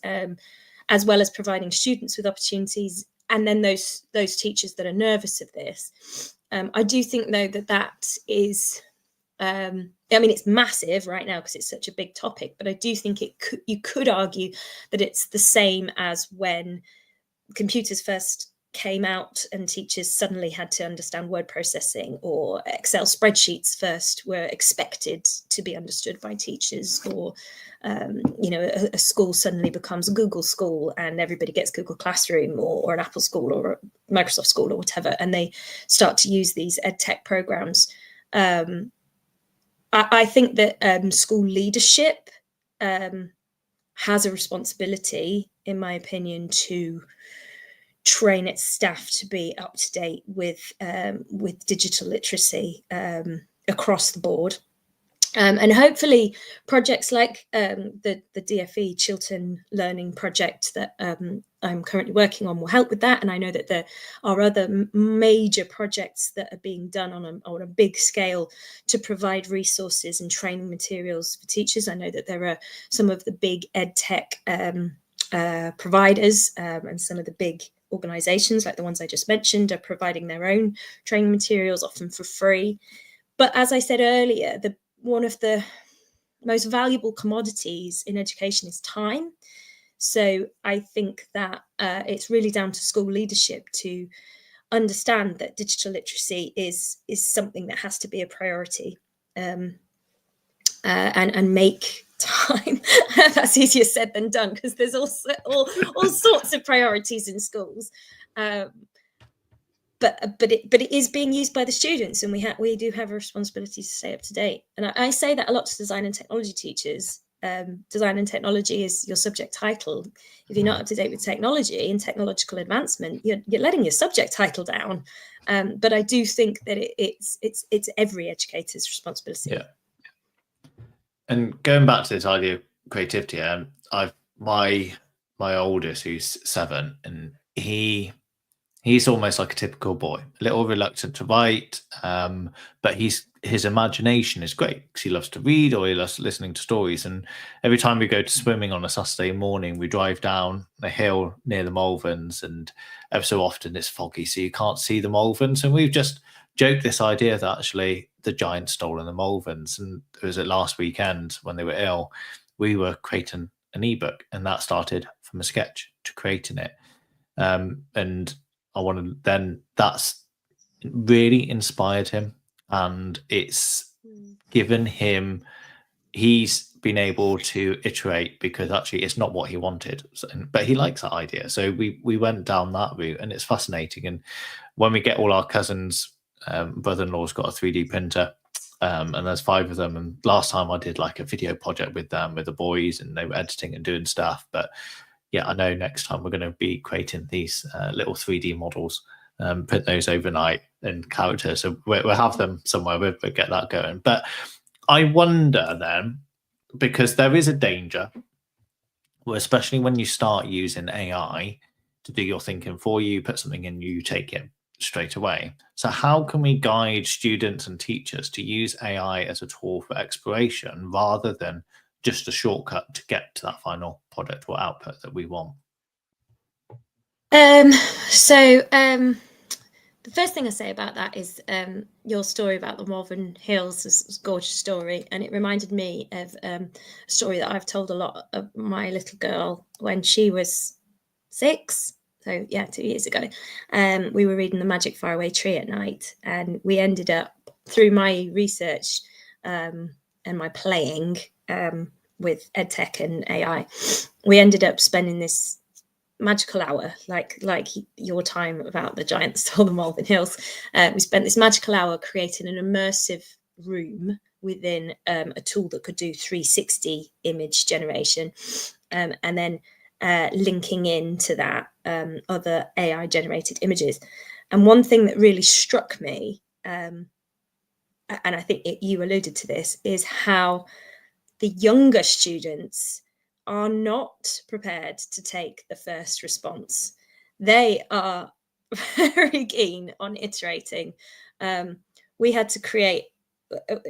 as well as providing students with opportunities. And then those teachers that are nervous of this. I do think, though, that is, I mean, it's massive right now because it's such a big topic, but I do think you could argue that it's the same as when computers first came out and teachers suddenly had to understand word processing, or Excel spreadsheets first were expected to be understood by teachers, or a school suddenly becomes a Google school and everybody gets Google Classroom, or an Apple school or a Microsoft school or whatever, and they start to use these ed tech programs. I think that school leadership has a responsibility, in my opinion, to train its staff to be up to date with digital literacy across the board. And hopefully projects like the DFE Chiltern Learning Project that I'm currently working on will help with that. And I know that there are other major projects that are being done on a big scale to provide resources and training materials for teachers. I know that there are some of the big ed tech providers and some of the big organizations, like the ones I just mentioned, are providing their own training materials, often for free. But as I said earlier, one of the most valuable commodities in education is time. So I think that it's really down to school leadership to understand that digital literacy is something that has to be a priority, and make time. That's easier said than done, because there's also all sorts of priorities in schools. But it is being used by the students, and we do have a responsibility to stay up to date. And I say that a lot to design and technology teachers. Design and technology is your subject title. If you're not up to date with technology and technological advancement, you're letting your subject title down. But I do think that it's every educator's responsibility. Yeah. And going back to this idea of creativity, my oldest, who's 7, and he's almost like a typical boy, a little reluctant to write, but his imagination is great because he loves to read, or he loves listening to stories. And every time we go to swimming on a Saturday morning, we drive down a hill near the Malverns, and ever so often it's foggy, so you can't see the Malverns. And we've just joked this idea that actually the giant stolen the Malverns. And it was at last weekend when they were ill, we were creating an ebook, and that started from a sketch to creating it. And that's really inspired him, and it's given him, he's been able to iterate, because actually it's not what he wanted, but he likes that idea. So we went down that route, and it's fascinating. And when we get all our cousins, brother-in-law's got a 3D printer, and there's 5 of them, and last time I did like a video project with them, with the boys, and they were editing and doing stuff. But yeah, I know next time we're going to be creating these little 3D models, print those overnight, and characters. So we'll have them somewhere. We'll get that going. But I wonder then, because there is a danger, especially when you start using AI to do your thinking for you, put something in, you take it straight away. So how can we guide students and teachers to use AI as a tool for exploration, rather than just a shortcut to get to that final product or output that we want? Um, so the first thing I say about that is your story about the Malvern Hills is a gorgeous story, and it reminded me of a story that I've told a lot of my little girl when she was 6. So yeah, 2 years ago. We were reading The Magic Faraway Tree at night, and we ended up, through my research and my playing with EdTech and AI, we ended up spending this magical hour, like your time about the giant stole the Malvern Hills. We spent this magical hour creating an immersive room within a tool that could do 360 image generation, and then linking into that other AI generated images. And one thing that really struck me, and I think you alluded to this, is how the younger students are not prepared to take the first response. They are very keen on iterating. We had to create,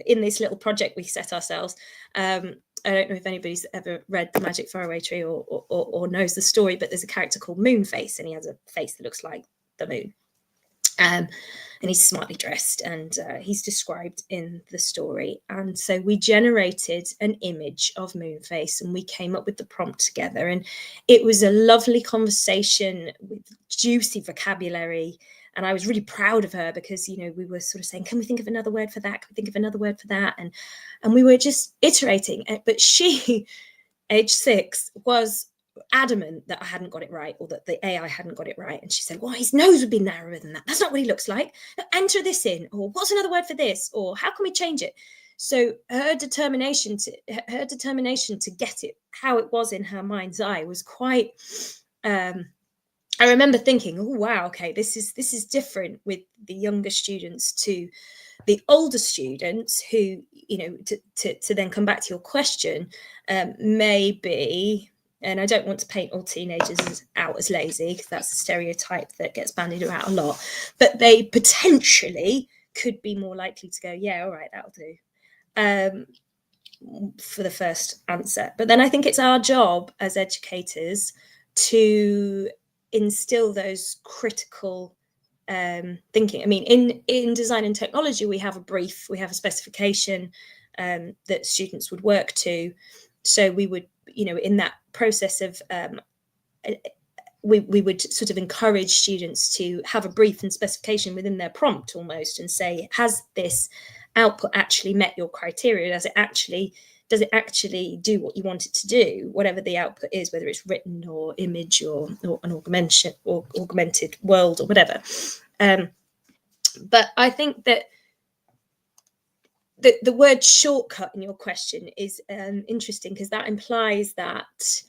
in this little project we set ourselves, I don't know if anybody's ever read The Magic Faraway Tree or knows the story, but there's a character called Moonface, and he has a face that looks like the moon. And he's smartly dressed, and he's described in the story. And so we generated an image of Moonface, and we came up with the prompt together. And it was a lovely conversation with juicy vocabulary. And I was really proud of her because, you know, we were sort of saying, can we think of another word for that? Can we think of another word for that? And we were just iterating. But she, age 6, was adamant that I hadn't got it right, or that the AI hadn't got it right. And she said, well, his nose would be narrower than that. That's not what he looks like. Enter this in, or what's another word for this, or how can we change it? So her determination to get it how it was in her mind's eye was quite I remember thinking, oh wow, okay, this is different with the younger students to the older students who, you know, to then come back to your question, maybe, and I don't want to paint all teenagers out as lazy, because that's a stereotype that gets bandied around a lot, but they potentially could be more likely to go, yeah, all right, that'll do, for the first answer. But then I think it's our job as educators to instill those critical thinking. I mean, in design and technology, we have a brief, we have a specification that students would work to. So we would, you know, in that process of we would sort of encourage students to have a brief and specification within their prompt almost, and say, has this output actually met your criteria? Does it actually do what you want it to do, whatever the output is, whether it's written or image or an augmented world or whatever. But I think that the word shortcut in your question is interesting, because that implies that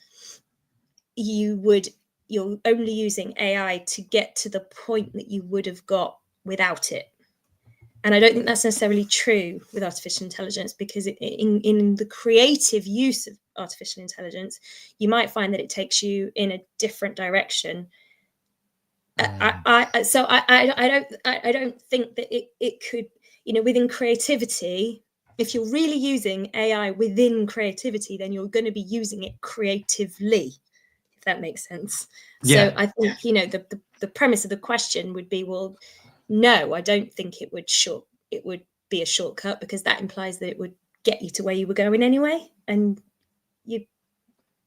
you're only using AI to get to the point that you would have got without it. And I don't think that's necessarily true with artificial intelligence, because in the creative use of artificial intelligence, you might find that it takes you in a different direction. I don't think that it could, you know, within creativity, if you're really using AI within creativity, then you're going to be using it creatively, if that makes sense. Yeah. So I think, you know, the premise of the question would be, well, no, I don't think it would be a shortcut, because that implies that it would get you to where you were going anyway, and you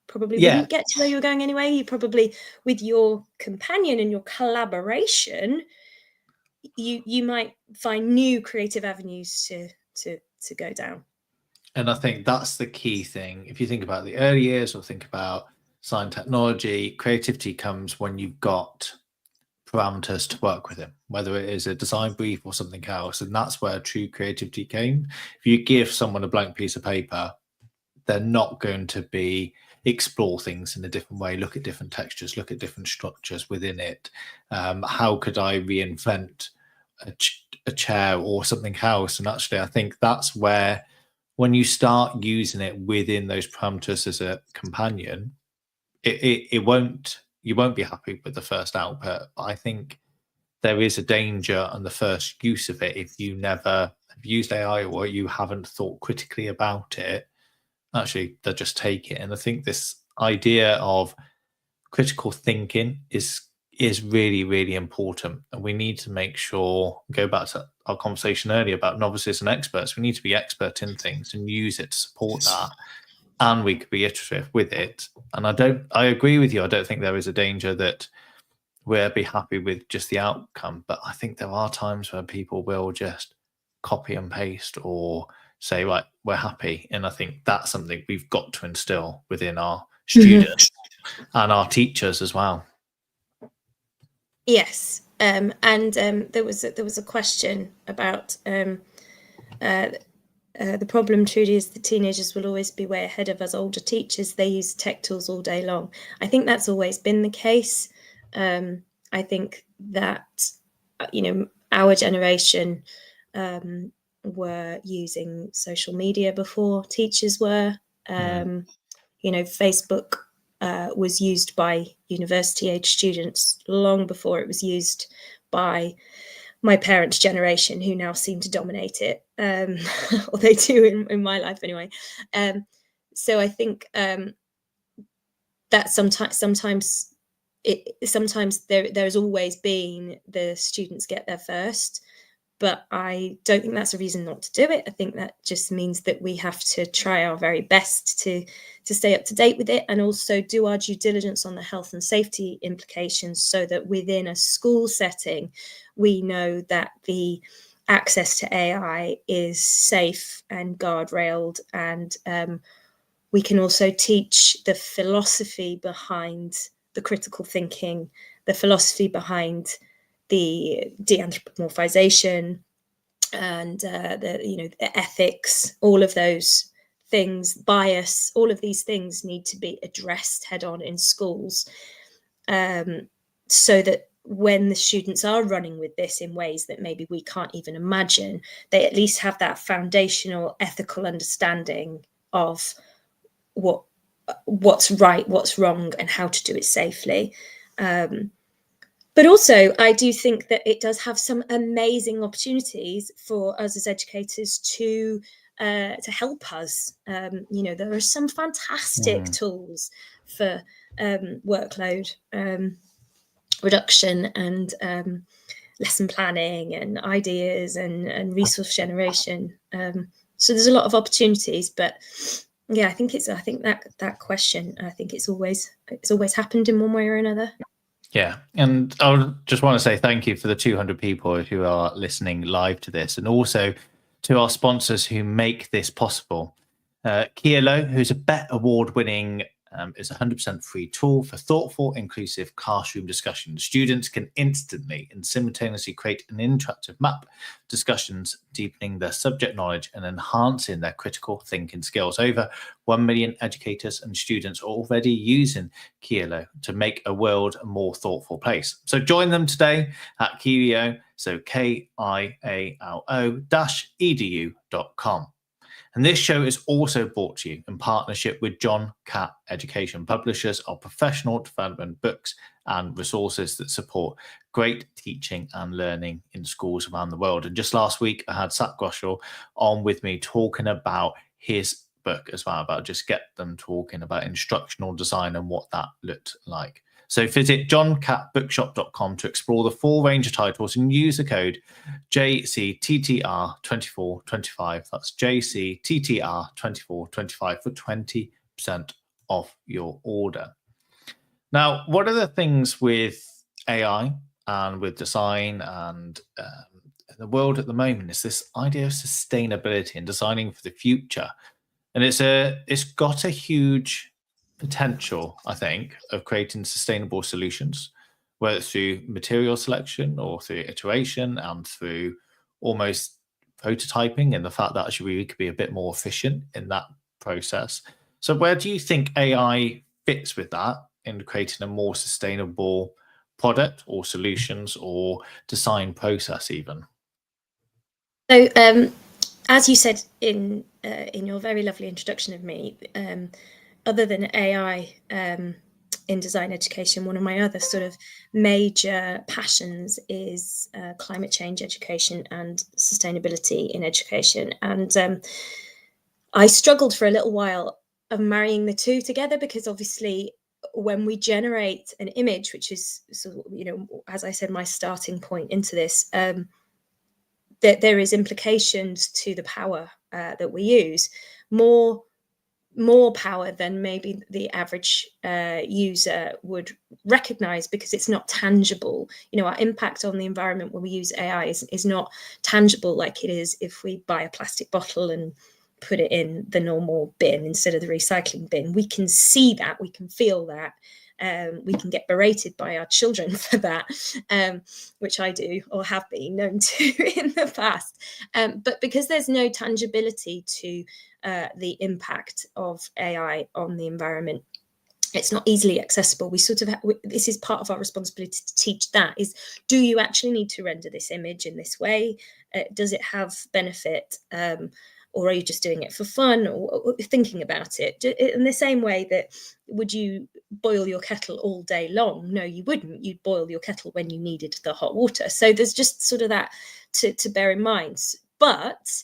probably wouldn't get to where you were going anyway. You probably, with your companion and your collaboration, you might find new creative avenues to go down. And I think that's the key thing. If you think about the early years, or think about science technology, creativity comes when you've got parameters to work with it, whether it is a design brief or something else. And that's where true creativity came. If you give someone a blank piece of paper, they're not going to explore things in a different way, look at different textures, look at different structures within it. How could I reinvent a chair or something else? And actually, I think that's where, when you start using it within those parameters as a companion, you won't be happy with the first output. I think there is a danger on the first use of it. If you never have used AI, or you haven't thought critically about it, actually they'll just take it. And I think this idea of critical thinking is is really, really important. And we need to make sure, go back to our conversation earlier about novices and experts, we need to be expert in things and use it to support that. And we could be iterative with it. And I agree with you. I don't think there is a danger that we'll be happy with just the outcome. But I think there are times where people will just copy and paste or say, right, we're happy. And I think that's something we've got to instill within our students and our teachers as well. Yes, and there was a question about the problem truly is the teenagers will always be way ahead of us older teachers. They use tech tools all day long. I think that's always been the case. I think that, our generation were using social media before teachers were. Facebook was used by university-age students long before it was used by my parents' generation, who now seem to dominate it, or they do in my life anyway. So I think that sometimes there's always been the students get there first, but I don't think that's a reason not to do it. I think that just means that we have to try our very best to stay up to date with it, and also do our due diligence on the health and safety implications, so that within a school setting, we know that the access to AI is safe and guardrailed, and we can also teach the philosophy behind the critical thinking, the philosophy behind the de-anthropomorphization, and the ethics, all of those things, bias, all of these things need to be addressed head on in schools, so that when the students are running with this in ways that maybe we can't even imagine, they at least have that foundational ethical understanding of what's right, what's wrong, and how to do it safely. But also, I do think that it does have some amazing opportunities for us as educators to help us. There are some fantastic tools for workload reduction and lesson planning and ideas and resource generation. So there's a lot of opportunities, but yeah, I think that question, I think it's always happened in one way or another. Yeah, and I just want to say thank you for the 200 people who are listening live to this, and also to our sponsors who make this possible. Kielo, who's a BET award-winning, is a 100% free tool for thoughtful, inclusive classroom discussion. Students can instantly and simultaneously create an interactive map, discussions, deepening their subject knowledge and enhancing their critical thinking skills. Over 1 million educators and students are already using Kielo to make a world a more thoughtful place. So join them today at Kielo, so KIALO-edu.com. And this show is also brought to you in partnership with John Catt Education, publishers of professional development books and resources that support great teaching and learning in schools around the world. And just last week, I had Sat Groschel on with me talking about his book as well, about just get them talking about instructional design and what that looked like. So visit johncattbookshop.com to explore the full range of titles and use the code JCTTR2425. That's JCTTR2425 for 20% off your order. Now, one of the things with AI and with design and the world at the moment is this idea of sustainability and designing for the future. And it's got a huge potential, I think, of creating sustainable solutions, whether it's through material selection or through iteration and through almost prototyping, and the fact that actually we could be a bit more efficient in that process. So where do you think AI fits with that in creating a more sustainable product or solutions or design process even? So as you said in your very lovely introduction of me, other than AI in design education, one of my other sort of major passions is climate change education and sustainability in education. And I struggled for a little while of marrying the two together, because obviously when we generate an image, which is sort of, as I said, my starting point into this, that there is implications to the power that we use, more power than maybe the average user would recognize, because it's not tangible. Our impact on the environment when we use AI is not tangible like it is if we buy a plastic bottle and put it in the normal bin instead of the recycling bin. We can see that, we can feel that. We can get berated by our children for that, which I do or have been known to in the past. But because there's no tangibility to the impact of AI on the environment, it's not easily accessible. We sort of this is part of our responsibility to teach that, is, do you actually need to render this image in this way? Does it have benefit? Or are you just doing it for fun, or thinking about it? In the same way that, would you boil your kettle all day long? No, you wouldn't. You'd boil your kettle when you needed the hot water. So there's just sort of that to bear in mind. But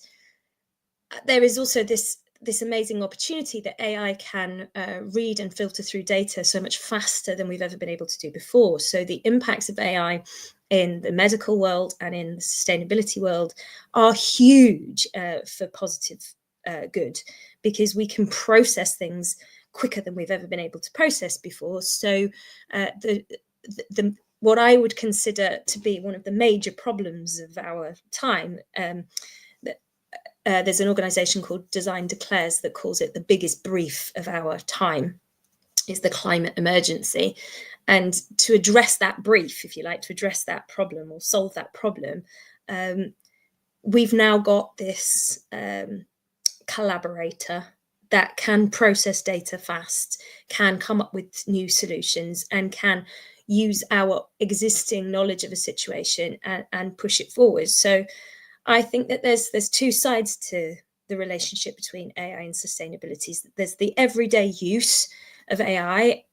there is also this amazing opportunity that AI can read and filter through data so much faster than we've ever been able to do before. So the impacts of AI in the medical world and in the sustainability world are huge for positive good, because we can process things quicker than we've ever been able to process before. So the what I would consider to be one of the major problems of our time, there's an organization called Design Declares that calls it the biggest brief of our time, is the climate emergency. And to address that brief, if you like, to address that problem or solve that problem, we've now got this collaborator that can process data fast, can come up with new solutions, and can use our existing knowledge of a situation and push it forward. So I think that there's two sides to the relationship between AI and sustainability. There's the everyday use of AI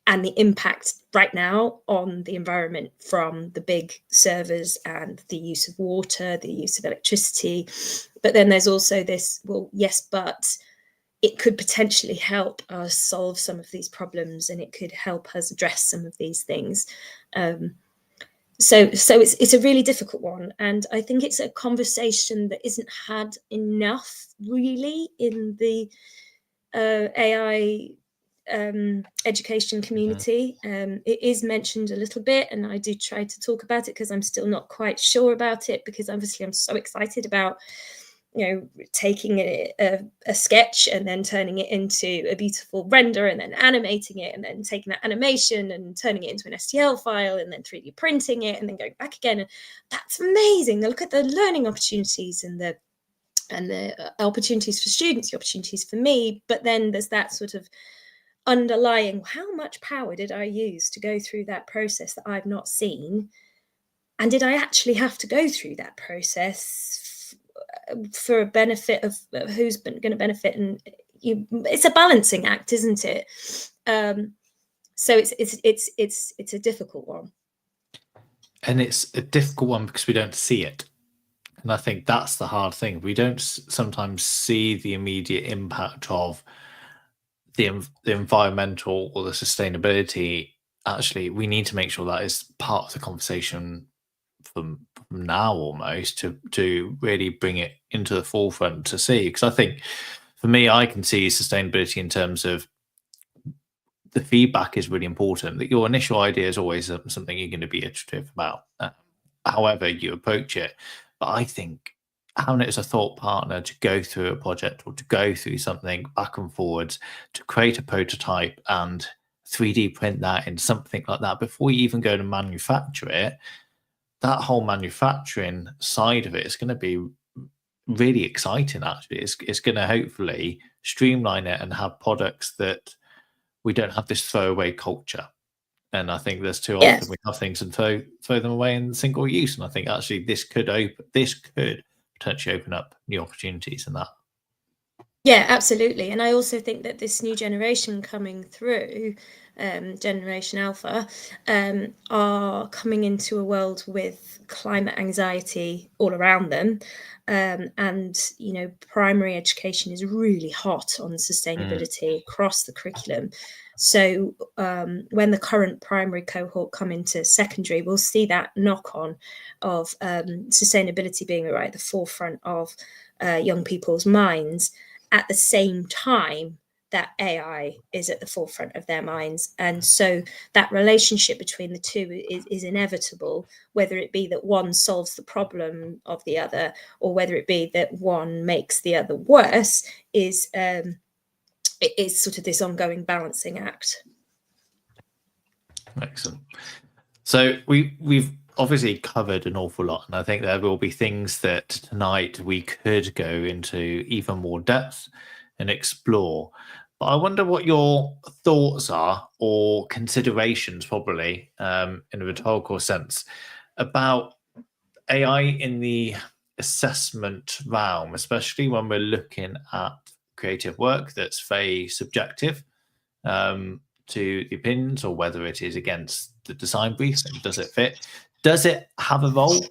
and the impact right now on the environment from the big servers and the use of water, the use of electricity. But then there's also this, well, yes, but it could potentially help us solve some of these problems, and it could help us address some of these things. So it's a really difficult one, and I think it's a conversation that isn't had enough really in the AI education community. It is mentioned a little bit, and I do try to talk about it because I'm still not quite sure about it, because obviously I'm so excited about taking a sketch and then turning it into a beautiful render, and then animating it, and then taking that animation and turning it into an STL file, and then 3D printing it, and then going back again. And that's amazing. Look at the learning opportunities and the opportunities for students, the opportunities for me. But then there's that sort of underlying, how much power did I use to go through that process that I've not seen? And did I actually have to go through that process for a benefit of who's going to benefit? And it's a balancing act, isn't it? So it's a difficult one. And it's a difficult one because we don't see it. And I think that's the hard thing. We don't sometimes see the immediate impact of the environmental or the sustainability. Actually, we need to make sure that is part of the conversation from now, almost, to really bring it into the forefront to see. Because I think, for me, I can see sustainability in terms of the feedback is really important. That your initial idea is always something you're going to be iterative about, however you approach it. But I think having it as a thought partner to go through a project or to go through something back and forwards, to create a prototype and 3D print that in something like that before you even go to manufacture it, that whole manufacturing side of it is going to be really exciting. Actually, it's going to hopefully streamline it and have products that we don't have this throwaway culture. And I think there's too often we have things and throw them away in single use. And I think actually this could potentially open up new opportunities in that. Yeah, absolutely. And I also think that this new generation coming through, Generation Alpha, are coming into a world with climate anxiety all around them. And, primary education is really hot on sustainability across the curriculum. So when the current primary cohort come into secondary, we'll see that knock-on of sustainability being right at the forefront of young people's minds at the same time that AI is at the forefront of their minds. And so that relationship between the two is inevitable, whether it be that one solves the problem of the other or whether it be that one makes the other worse, is sort of this ongoing balancing act. Excellent. So we've obviously covered an awful lot, and I think there will be things that tonight we could go into even more depth and explore. But I wonder what your thoughts are, or considerations probably, in a rhetorical sense, about AI in the assessment realm, especially when we're looking at creative work that's very subjective to the opinions, or whether it is against the design brief and does it fit? Does it have a role,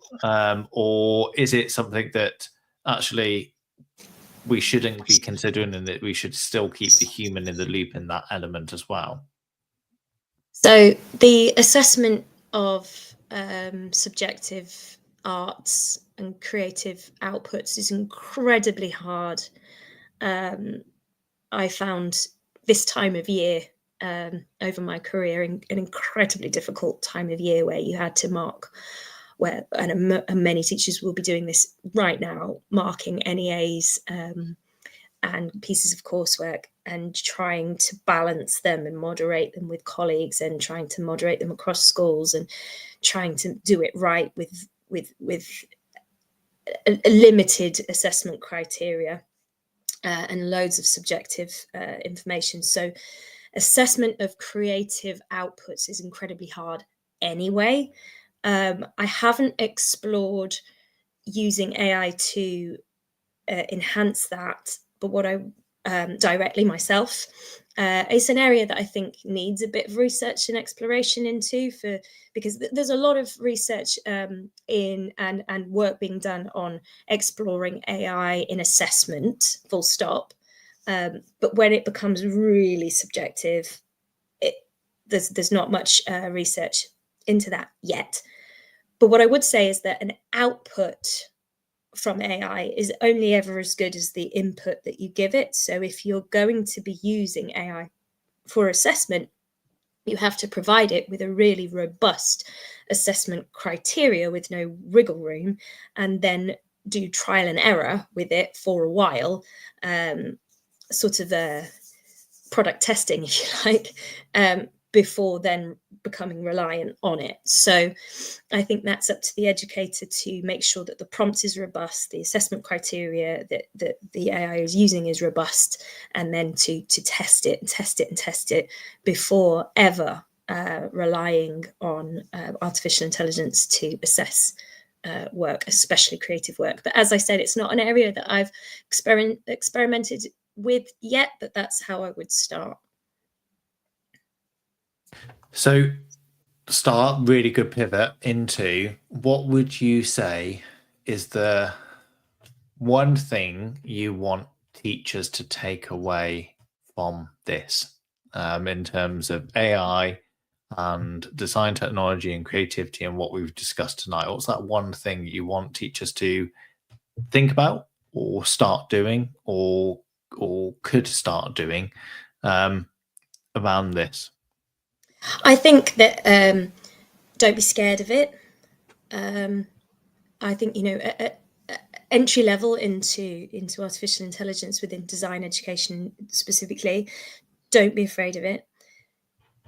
or is it something that actually we shouldn't be considering, and that we should still keep the human in the loop in that element as well? So the assessment of subjective arts and creative outputs is incredibly hard. I found this time of year over my career an incredibly difficult time of year, where you had to mark, and many teachers will be doing this right now, marking NEAs and pieces of coursework, and trying to balance them and moderate them with colleagues, and trying to moderate them across schools, and trying to do it right with a limited assessment criteria and loads of subjective information. So assessment of creative outputs is incredibly hard anyway. I haven't explored using AI to enhance that, but what I directly myself, it's an area that I think needs a bit of research and exploration into, because there's a lot of research in and work being done on exploring AI in assessment, full stop. But when it becomes really subjective, there's not much research into that yet. But what I would say is that an output from AI is only ever as good as the input that you give it. So if you're going to be using AI for assessment, you have to provide it with a really robust assessment criteria with no wriggle room, and then do trial and error with it for a while, sort of a product testing, if you like, before then becoming reliant on it. So I think that's up to the educator to make sure that the prompt is robust, the assessment criteria that the AI is using is robust, and then to test it before ever relying on artificial intelligence to assess work, especially creative work. But as I said, it's not an area that I've experimented with yet, but that's how I would start. So start, really good pivot into, what would you say is the one thing you want teachers to take away from this, in terms of AI and design technology and creativity and what we've discussed tonight? What's that one thing you want teachers to think about, or start doing, or could start doing around this? I think that don't be scared of it. I think, entry level into artificial intelligence within design education specifically, don't be afraid of it.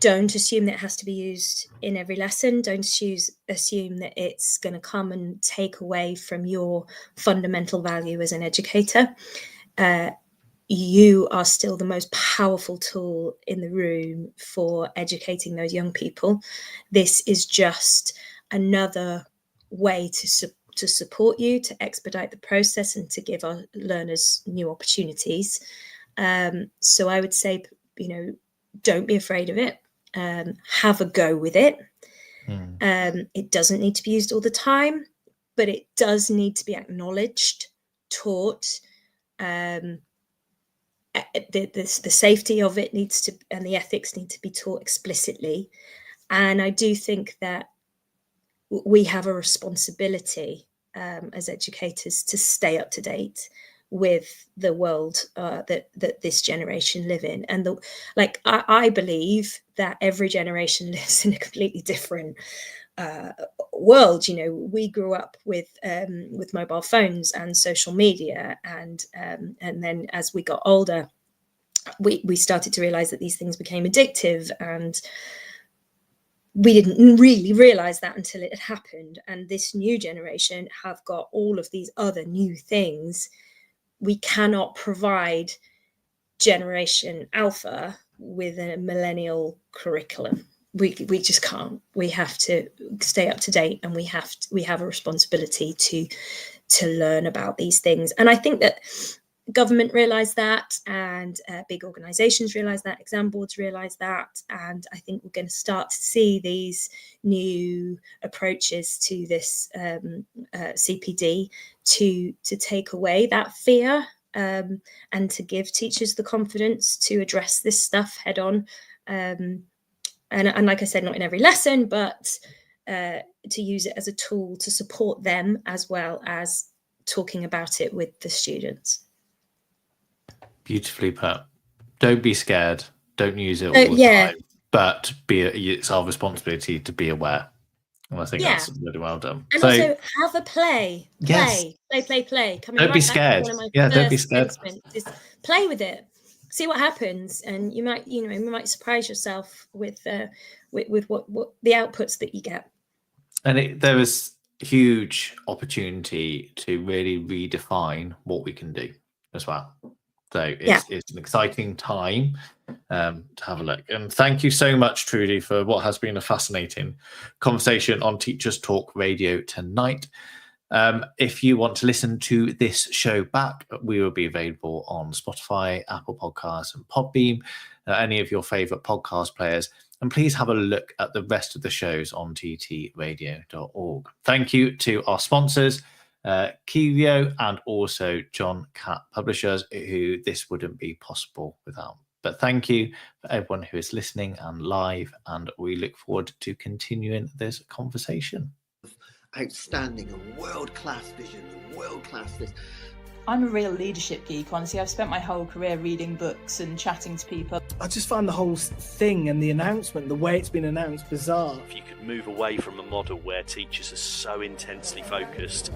Don't assume that it has to be used in every lesson. Don't assume that it's going to come and take away from your fundamental value as an educator. You are still the most powerful tool in the room for educating those young people. This is just another way to support you, to expedite the process, and to give our learners new opportunities. So I would say, don't be afraid of it. Have a go with it. It doesn't need to be used all the time, but it does need to be acknowledged, taught, the safety of it needs to, and the ethics need to be taught explicitly. And I do think that we have a responsibility as educators to stay up to date with the world that this generation live in. And I believe that every generation lives in a completely different world. You know, we grew up with mobile phones and social media, and then as we got older, we started to realize that these things became addictive, and we didn't really realize that until it had happened. And this new generation have got all of these other new things. We cannot provide Generation Alpha with a millennial curriculum. We just can't. We have to stay up to date, and we have a responsibility to learn about these things. And I think that government realize that, and big organizations realize that, exam boards realize that, and I think we're going to start to see these new approaches to this CPD to take away that fear, and to give teachers the confidence to address this stuff head on, and like I said, not in every lesson, but to use it as a tool to support them, as well as talking about it with the students. Beautifully put. Don't be scared. Don't use it all the time. But it's our responsibility to be aware. And I think that's really well done. And also have a play. Yes. Play. Don't be scared. Don't be scared. Just play with it. See what happens, and you might surprise yourself with what the outputs that you get. And there is huge opportunity to really redefine what we can do as well. So it's an exciting time to have a look. And thank you so much, Trudy, for what has been a fascinating conversation on Teachers Talk Radio tonight. If you want to listen to this show back, we will be available on Spotify, Apple Podcasts, and Podbeam, any of your favourite podcast players. And please have a look at the rest of the shows on ttradio.org. Thank you to our sponsors, Kivio, and also John Catt Publishers, who this wouldn't be possible without. But thank you for everyone who is listening and live, and we look forward to continuing this conversation. Outstanding and world-class vision and world-class this. I'm a real leadership geek, honestly. I've spent my whole career reading books and chatting to people. I just find the whole thing and the announcement, the way it's been announced, bizarre. If you could move away from a model where teachers are so intensely focused.